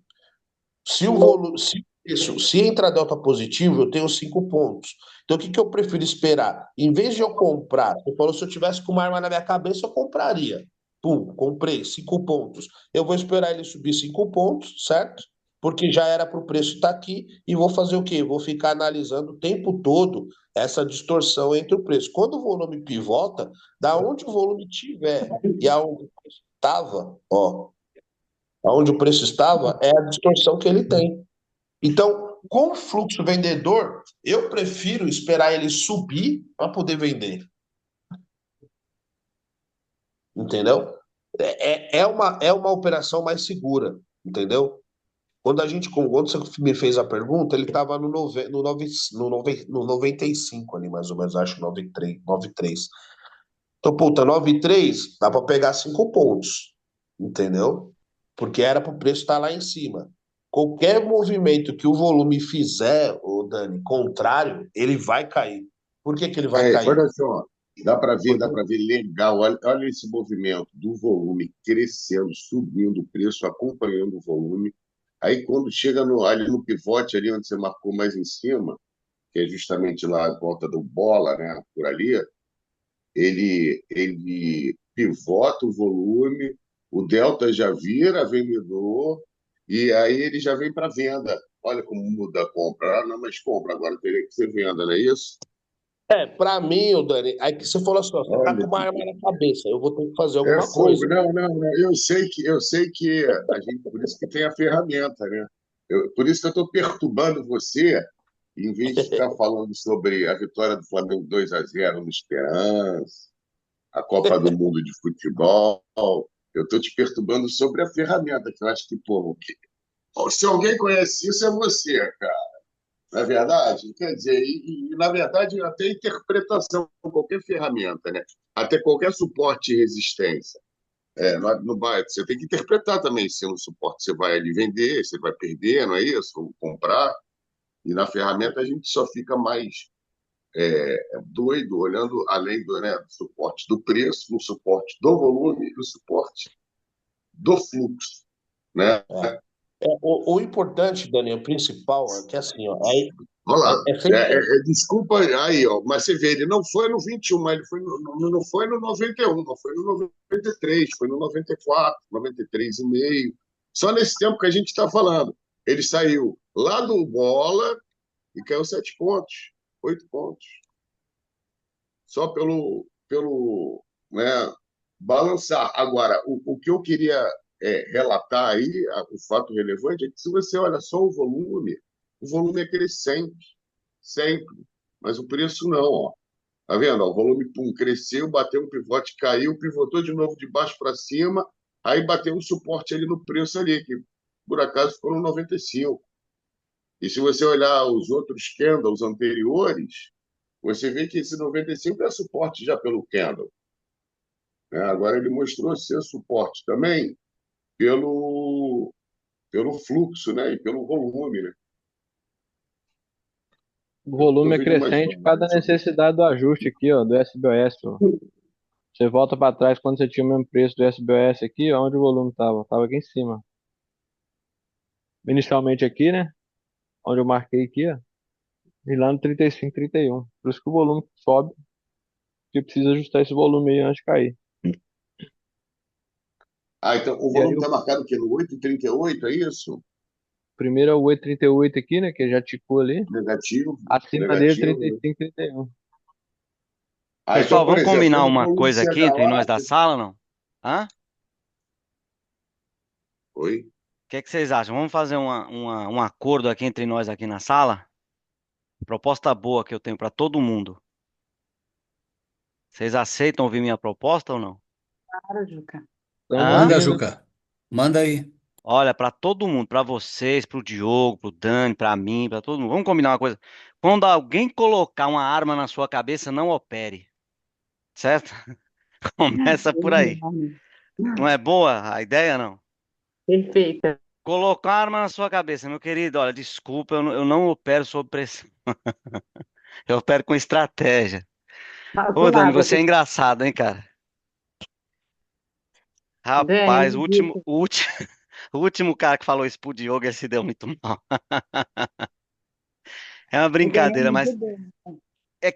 A: Se o volume, se entrar delta positivo, eu tenho 5 pontos. Então, o que que eu prefiro esperar? Em vez de eu comprar, você falou, se eu tivesse com uma arma na minha cabeça, eu compraria. Pum, comprei 5 pontos. Eu vou esperar ele subir 5 pontos, certo? Porque já era para o preço estar aqui e vou fazer o quê? Vou ficar analisando o tempo todo essa distorção entre o preço. Quando o volume pivota, da onde o volume tiver e aonde o preço estava, ó, aonde o preço estava é a distorção que ele tem. Então, com o fluxo vendedor, eu prefiro esperar ele subir para poder vender, entendeu? É uma operação mais segura, entendeu? Quando você me fez a pergunta, ele estava no 95 ali, mais ou menos, acho 93, 93. Então, puta, 93 dá para pegar 5 pontos, entendeu? Porque era para o preço estar lá em cima. Qualquer movimento que o volume fizer, o Dani, contrário, ele vai cair. Por que que ele vai cair?
L: Olha só, dá
A: Porque
L: para ver legal. Olha esse movimento do volume crescendo, subindo o preço, acompanhando o volume. Aí, quando chega ali no pivote, ali onde você marcou mais em cima, que é justamente lá a volta do bola, né, por ali, ele pivota o volume, o delta já vira vendedor, e aí ele já vem para venda. Olha como muda a compra. Ah, não, mas compra, agora teria que ser venda, não é isso?
A: para mim, o Dani, aí que você falou assim, ó, você tá com
L: Olha,
A: uma arma na cabeça, eu vou ter que fazer
L: é
A: alguma
L: fogo.
A: coisa.
L: Não, não, não. Eu sei que a gente, por isso que tem a ferramenta, né? Por isso que eu estou perturbando você, em vez de ficar falando sobre a vitória do Flamengo 2-0 no Esperança, a Copa do Mundo de Futebol. Eu estou te perturbando sobre a ferramenta, que eu acho que, pô, se alguém conhece isso, é você, cara. Não é verdade? Quer dizer, na verdade, até interpretação, qualquer ferramenta, né? Até qualquer suporte e resistência. Não vai, você tem que interpretar também se no suporte você vai ali vender, você vai perder, não é isso? Ou comprar. E na ferramenta a gente só fica mais doido, olhando além do suporte do preço, no suporte do volume e no suporte do fluxo, né?
A: O importante, Dani, o principal é que assim, ó,
L: Olha lá,
A: é sempre.
L: desculpa aí, ó, mas você vê, ele não foi no 21, mas ele não foi no 91, não foi no 93, foi no 94, 93 e meio. Só nesse tempo que a gente está falando. Ele saiu lá do bola e caiu 7 pontos, 8 pontos. Só né, balançar. Agora, o que eu queria relatar aí, o fato relevante, é que se você olha só o volume é crescente, sempre. Mas o preço não, ó. Tá vendo? Ó, o volume pum, cresceu, bateu um pivote, caiu, pivotou de novo de baixo para cima, aí bateu um suporte ali no preço ali, que por acaso ficou no 95. E se você olhar os outros candles anteriores, você vê que esse 95 é suporte já pelo candle, né? Agora ele mostrou ser suporte também pelo, pelo fluxo, né? E pelo volume, né?
C: O
L: Eu
C: volume é
L: vejo mais
C: crescente por causa da
L: balanço.
C: necessidade do ajuste aqui, ó, do SBOS, ó. Você volta para trás quando você tinha o mesmo preço do SBOS aqui, ó, onde o volume estava? Estava aqui em cima. Inicialmente aqui, né? Onde eu marquei aqui, ó. E lá no 35, 31. Por isso que o volume sobe, porque precisa ajustar esse volume aí antes de cair.
L: Então o
C: E aí
L: volume
C: o
L: está marcado aqui no 8,38, é isso?
C: primeiro é o 8,38 aqui, né? Que já ticou ali.
L: Negativo,
C: Acima dele,
L: negativo, né?
C: 35, 31.
L: Então,
K: Pessoal,
L: por
K: vamos
L: exemplo,
K: combinar
L: quando o
K: uma
L: volume
K: coisa aqui
L: chega
K: entre
L: lá.
K: nós da sala, não? Hã? O
L: Oi?
K: que que vocês acham? Vamos fazer um acordo aqui entre nós aqui na sala? Proposta boa que eu tenho para todo mundo. Vocês aceitam ouvir minha proposta ou não?
B: Claro, Juca.
C: Estamos
K: Hã?
I: Manda,
C: ouvindo.
I: Juca. Manda aí.
K: Olha, para todo mundo, para vocês, para o Diogo, para o Dani, para mim, para todo mundo. Vamos combinar uma coisa. Quando alguém colocar uma arma na sua cabeça, não opere, certo? Começa por aí. Não é boa a ideia, não?
B: Perfeita.
K: Colocar uma arma na sua cabeça, meu querido. Olha, desculpa, eu não opero sob pressão. Eu opero com estratégia. Ô, Dani,
B: Calculável.
K: você é engraçado, hein, cara? Rapaz, o
B: Dani,
K: último, o último, o último cara que falou isso pro Diogo, ele se deu muito mal. É uma
B: o Dani é
K: brincadeira,
B: muito
K: mas
B: bom.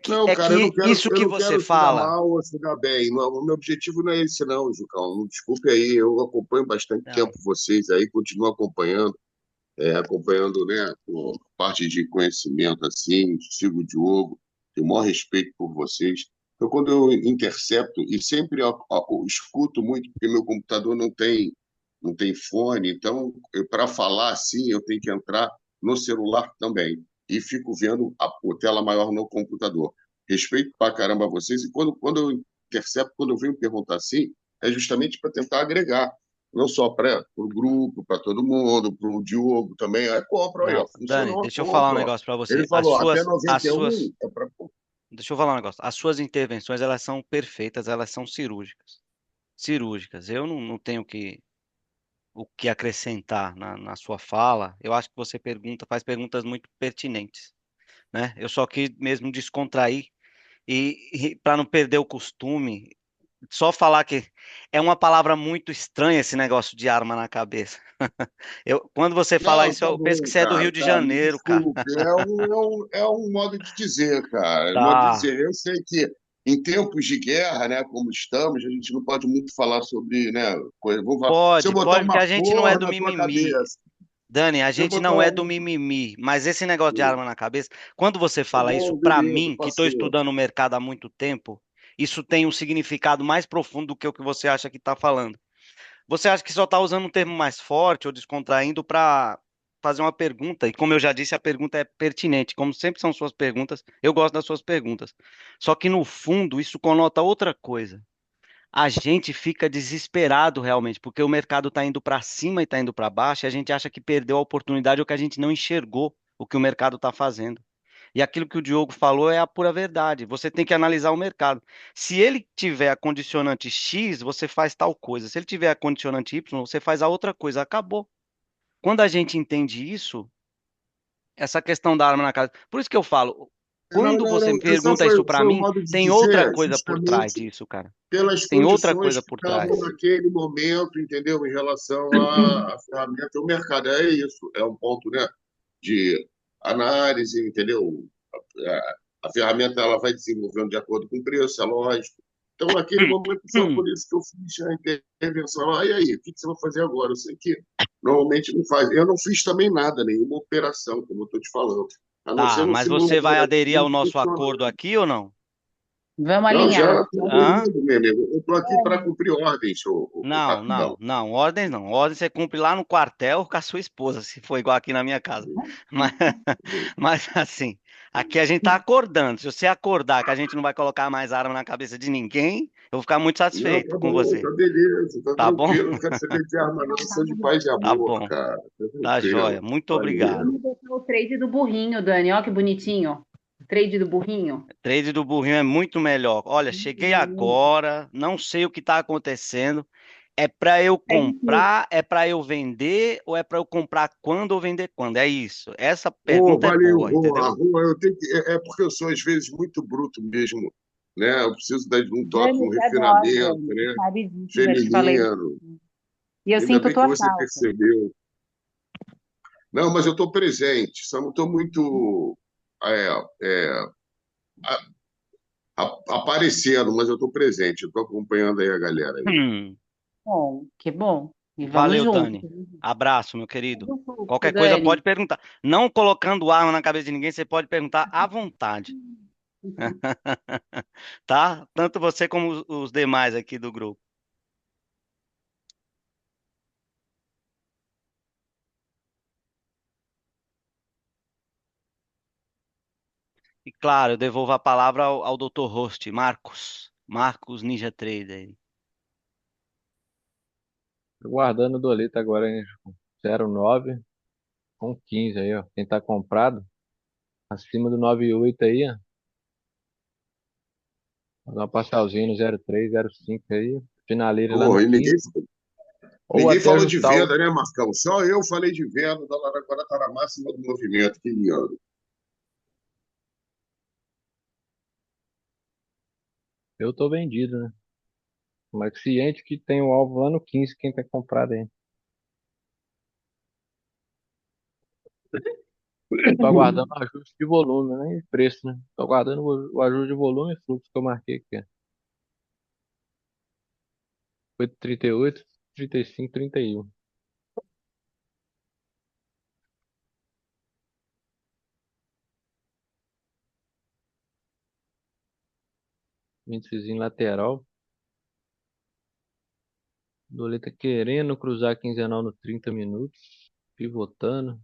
L: Não,
K: é
L: cara,
K: que isso
L: eu
K: que
L: não
K: você
L: quero se dar
K: fala.
L: mal ou se dar bem. O meu objetivo não é esse, não, Jucão. Desculpe aí, eu acompanho bastante tempo
K: Não,
L: vocês aí, continuo acompanhando, acompanhando, né, por parte de conhecimento, assim, sigo o Diogo, tenho o maior respeito por vocês. Então, quando eu intercepto, e sempre eu escuto muito, porque meu computador não tem fone, então, para falar assim, eu tenho que entrar no celular também. E fico vendo a tela maior no computador. Respeito pra caramba vocês, e quando eu intercepto, quando eu venho perguntar assim, é justamente para tentar agregar não só para o grupo, para todo mundo, para o Diogo também. Aí compra, aí, ó,
K: não, Dani,
L: funcionou,
K: deixa eu falar um
L: compra, ó.
K: negócio para
L: Ele
K: você.
L: falou, até 91 é para.
K: Deixa eu falar um negócio. As suas intervenções, elas são perfeitas, elas são cirúrgicas. Cirúrgicas. Eu não tenho o que acrescentar na sua fala. Eu acho que você faz perguntas muito pertinentes, né? Eu só quis mesmo descontrair e para não perder o costume, só falar que é uma palavra muito estranha esse negócio de arma na cabeça. Quando você fala
L: Não,
K: isso,
L: tá
K: eu penso que
L: bom,
K: você é do Rio
L: cara,
K: de
L: tá, me
K: Janeiro, cara.
L: desculpe. É um modo de dizer, cara. É um modo de
K: Tá.
L: dizer. Eu sei que em tempos de guerra, né, como estamos, a gente não pode muito falar sobre, né, coisa. Se eu
K: Pode,
L: botar
K: pode, porque
L: uma
K: a gente não é
L: flor
K: do
L: na tua
K: mimimi.
L: cabeça,
K: Dani, a
L: se eu
K: gente
L: botar
K: não é do
L: um.
K: mimimi, mas esse negócio de arma na cabeça, quando você
L: Tá
K: fala isso,
L: bom,
K: pra
L: beleza,
K: mim, que estou
L: passou.
K: estudando o mercado há muito tempo, isso tem um significado mais profundo do que o que você acha que está falando. Você acha que só está usando um termo mais forte ou descontraindo para fazer uma pergunta, e como eu já disse, a pergunta é pertinente, como sempre são suas perguntas, eu gosto das suas perguntas. Só que no fundo, isso conota outra coisa. A gente fica desesperado realmente, porque o mercado está indo para cima e está indo para baixo, e a gente acha que perdeu a oportunidade ou que a gente não enxergou o que o mercado está fazendo. E aquilo que o Diogo falou é a pura verdade. Você tem que analisar o mercado. Se ele tiver a condicionante X, você faz tal coisa. Se ele tiver a condicionante Y, você faz a outra coisa. Acabou. Quando a gente entende isso, essa questão da arma na casa. Por isso que eu falo,
L: Não,
K: quando
L: não,
K: você
L: não.
K: me pergunta isso para
L: Foi um
K: mim,
L: modo de
K: tem outra
L: dizer,
K: coisa por trás
L: justamente
K: disso, cara.
L: pelas
K: Tem outra
L: condições
K: coisa
L: que
K: por
L: estavam
K: trás.
L: naquele momento, entendeu? Em relação à ferramenta e ao mercado. É isso, é um ponto, né, de análise, entendeu? A ferramenta ela vai desenvolvendo de acordo com o preço, é lógico. Então, naquele momento, foi por isso que eu fiz a intervenção. Ah, e aí, o que você vai fazer agora? Eu sei que normalmente não faz. Eu não fiz também nada, nenhuma operação, como eu estou te falando. A não ser
K: Tá,
L: no
K: mas você
L: simulador
K: vai aderir ao
L: aqui,
K: nosso acordo
L: funcionando.
K: aqui ou não?
B: Vamos
L: Não,
B: alinhar.
L: já estou
K: Hã?
L: aderindo, meu amigo. Eu estou aqui para cumprir ordens, ô
K: Não, não,
L: capitão.
K: não. Ordens não. Ordens você cumpre lá no quartel com a sua esposa, se for igual aqui na minha casa. Mas, mas assim, aqui a gente tá acordando. Se você acordar que a gente não vai colocar mais arma na cabeça de ninguém, eu vou ficar muito
L: Não,
K: satisfeito
L: tá
K: com
L: bom,
K: você.
L: tá beleza, tá
K: Tá bom?
L: tranquilo. Não quero saber de arma, não. Sou de paz e
K: Tá
L: amor,
K: bom.
L: cara. Tá
K: Tá joia.
L: tranquilo.
K: Muito obrigado.
L: Valeu.
B: Vamos botar o trade do burrinho, Dani. Ó que bonitinho. O trade do burrinho.
K: Trade do burrinho é muito melhor. Olha, cheguei agora, não sei o que está acontecendo. É para eu
B: É difícil.
K: comprar, é para eu vender ou é para eu comprar quando ou vender quando? É isso. Essa
L: Ô,
K: pergunta é
L: valeu,
K: boa,
L: Rô. A
K: entendeu?
L: Rô, eu tenho que. É porque eu sou, às vezes, muito bruto mesmo, né? Eu preciso dar um toque,
B: Dani,
L: um
B: te adoro,
L: refinamento,
B: Dani. Você
L: né?
B: sabe disso, já te falei.
L: Feminino.
B: E eu
L: Ainda
B: sinto
L: bem que
B: tua
L: você
B: falta.
L: percebeu. Não, mas eu estou presente, só não estou muito é, é, a- aparecendo, mas eu estou presente, eu estou acompanhando aí a galera aí.
K: Hum.
B: Bom, que bom. E vamos
K: Valeu,
B: juntos.
K: Dani. Abraço, meu querido.
B: Tudo fluxo,
K: Qualquer coisa pode
B: Dani.
K: perguntar. Não colocando arma na cabeça de ninguém, você pode perguntar à vontade. Tá? Tanto você como os demais aqui do grupo. E claro, eu devolvo a palavra ao Dr. Host, Marcos. Marcos Ninja Trader.
C: Tô guardando o Dolito agora, hein? 09 com 15 aí, ó. Quem tá comprado, acima do 98 aí, ó. Vou dar uma parcialzinha no 03, 05 aí. Finaliza lá
L: Pô,
C: no
L: e
C: 15. Ou
L: ninguém
C: até
L: falou de
C: ajustar
L: venda, né, Marcão? Só eu falei de venda, o dólar agora está na máxima do movimento, que lindo.
C: Eu tô vendido, né? Mas ciente que tem o alvo lá no 15, quem tá comprado aí. Tô aguardando o ajuste de volume, né? E preço, né? Tô aguardando o ajuste de volume e fluxo que eu marquei aqui. 8,38, 35, 31. Índicezinho lateral. Doleta querendo cruzar a quinzenal no 30 minutos. Pivotando.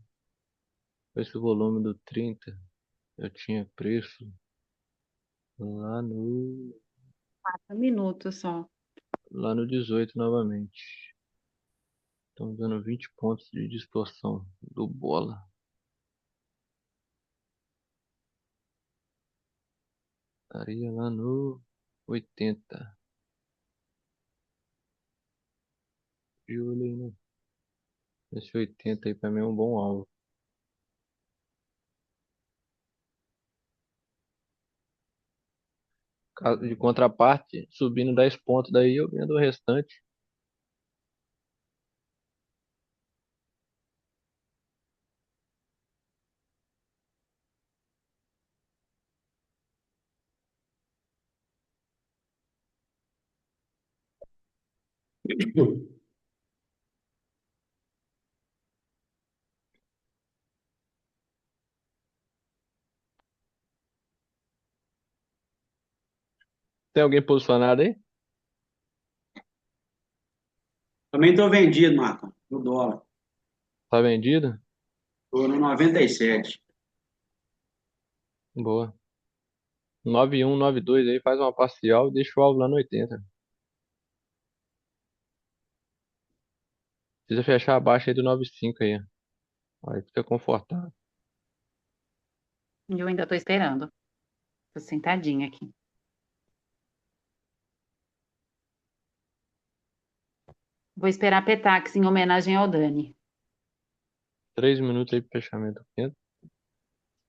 C: Esse volume do 30. Eu tinha preço lá no,
B: 4 minutos só.
C: lá no 18 novamente. Estamos dando 20 pontos de distorção do bola. Estaria lá no 80. De olho aí, né? Esse 80 aí pra mim é um bom alvo. De contraparte, subindo 10 pontos daí, eu vendo o restante. Tem alguém posicionado aí?
F: Também estou vendido, Marcão, no dólar.
C: Tá vendido?
F: Estou no 97.
C: Boa. 91, 92 aí, faz uma parcial e deixa o alvo lá no 80. Precisa fechar abaixo aí do 95 aí. Aí fica confortável.
B: E eu ainda tô esperando. Tô sentadinha aqui. Vou esperar a Petax em homenagem ao Dani.
C: 3 minutos aí pro fechamento.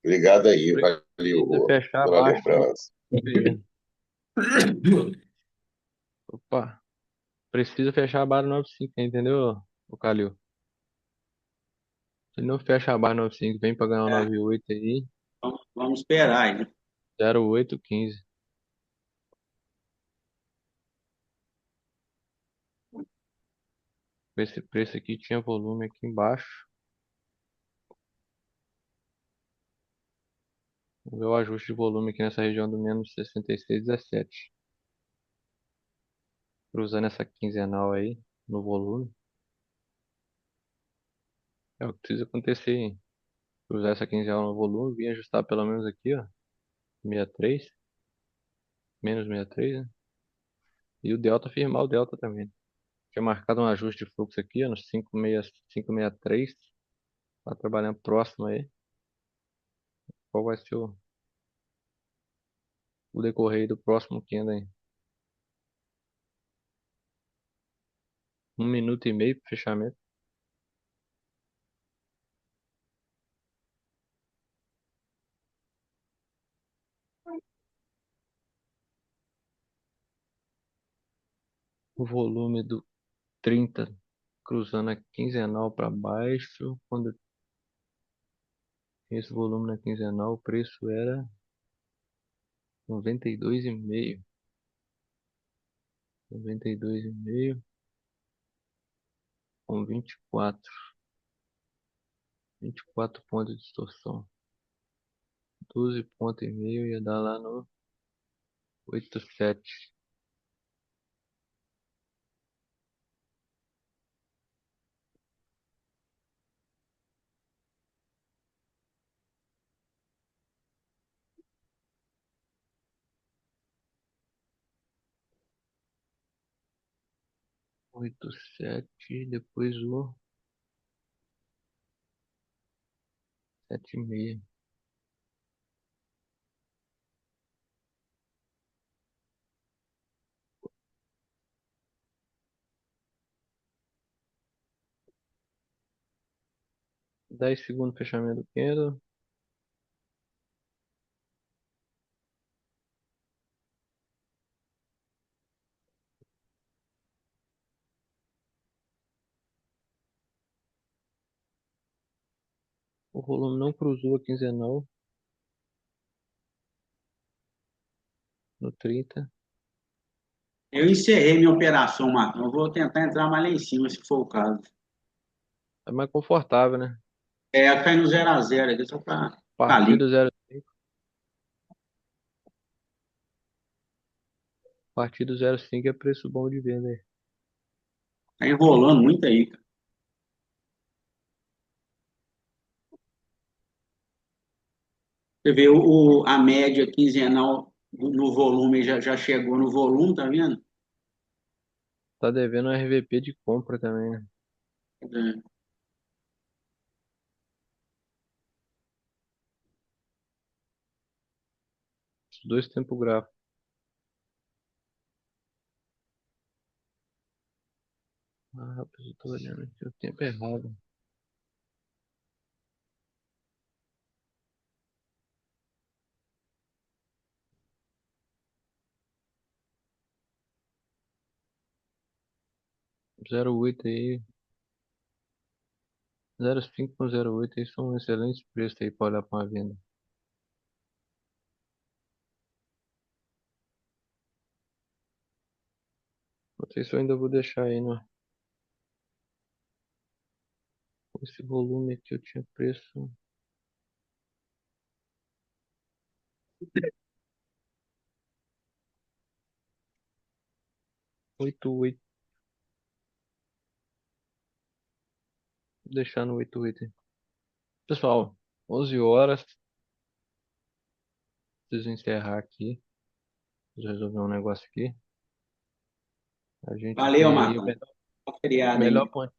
L: Obrigado aí,
C: Precisa
L: valeu,
C: fechar
L: dona
C: abaixo do
L: lembrança.
C: 95 aí. Opa. Precisa fechar a barra 95, entendeu, o Calil? Se não fecha a barra 95, vem pra ganhar o 98 aí.
F: Vamos esperar aí.
C: 0,815. Esse preço aqui tinha volume aqui embaixo. Vamos ver o ajuste de volume aqui nessa região do menos 66,17. Cruzando essa quinzenal aí no volume. É o que precisa acontecer, hein? Cruzar essa quinzenal no volume, vir ajustar pelo menos aqui, ó. 63. Menos 63, né? E o delta firmar o delta também. Tinha marcado um ajuste de fluxo aqui, ó, no 563. Tá trabalhando próximo aí. Qual vai ser o decorrer do próximo candle aí? 1 minuto e meio pro fechamento. O volume do 30 cruzando a quinzenal para baixo. Quando esse volume na quinzenal, o preço era 92,5. 92,5 com 24. 24 pontos de distorção. 12 pontos e meio ia dar lá no 87. Oito sete, depois o 7,6. 10 segundos fechamento do candle. O volume não cruzou a quinzenal no 30.
F: Eu encerrei minha operação, Marcão. Eu vou tentar entrar mais lá em cima, se for o caso.
C: É mais confortável, né?
F: Cai no 0 a 0 aqui, só pra ficar ali.
C: Partido 0,5. Partido 0,5 é preço bom de venda aí.
F: Tá enrolando muito aí, cara. Você vê a média quinzenal no volume, já chegou no volume, tá vendo?
C: Tá devendo um RVP de compra também, né?
F: É.
C: Os dois tempos gráficos. Ah, rapaz, eu tô olhando aqui o tempo errado. Zero oito aí. 0,5 com 0,8 aí são excelentes preços aí pra olhar pra uma venda. Não sei se eu ainda vou deixar aí, né? Esse volume aqui eu tinha preço. Oito oito. Vou deixar no 88 aí. Pessoal, 11 horas. Preciso encerrar aqui. Preciso resolver um negócio aqui. A gente
F: Valeu,
C: tem aí o
F: Marcão. Bom feriado
C: melhor,
F: aí.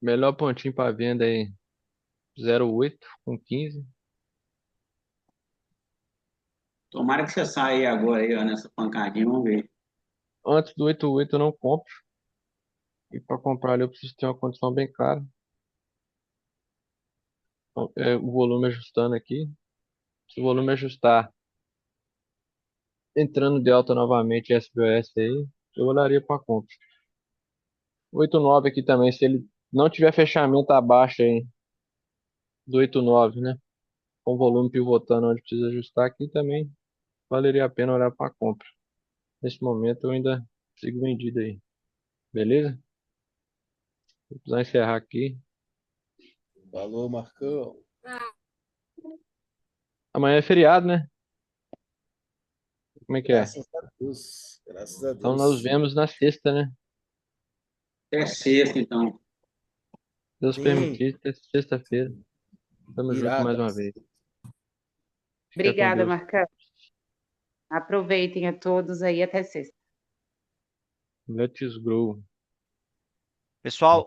C: melhor pontinho para venda aí. 0,8 com 15.
F: Tomara que você saia aí agora aí, ó, nessa pancadinha, vamos ver.
C: Antes do 88 eu não compro. E para comprar ali eu preciso ter uma condição bem clara. Então, o volume ajustando aqui. Se o volume ajustar, entrando de alta novamente SBOS aí, eu olharia para compra. 89 aqui também, se ele não tiver fechamento abaixo aí do 89, né? Com volume pivotando onde precisa ajustar aqui também, valeria a pena olhar para compra. Nesse momento eu ainda sigo vendido aí. Beleza? Vou precisar encerrar aqui.
D: Falou, Marcão.
C: Amanhã é feriado, né? Como é que é?
D: Graças a Deus. Graças a
C: Então nós nos
D: Deus.
C: vemos na sexta, né?
F: Até sexta, então.
C: Deus
D: Sim,
C: permitir, até sexta-feira. Tamo junto mais
D: irada.
C: uma vez. Fica com
B: Obrigada,
C: Deus.
B: Marcão. Aproveitem a todos aí até sexta.
C: Let's grow.
K: Pessoal,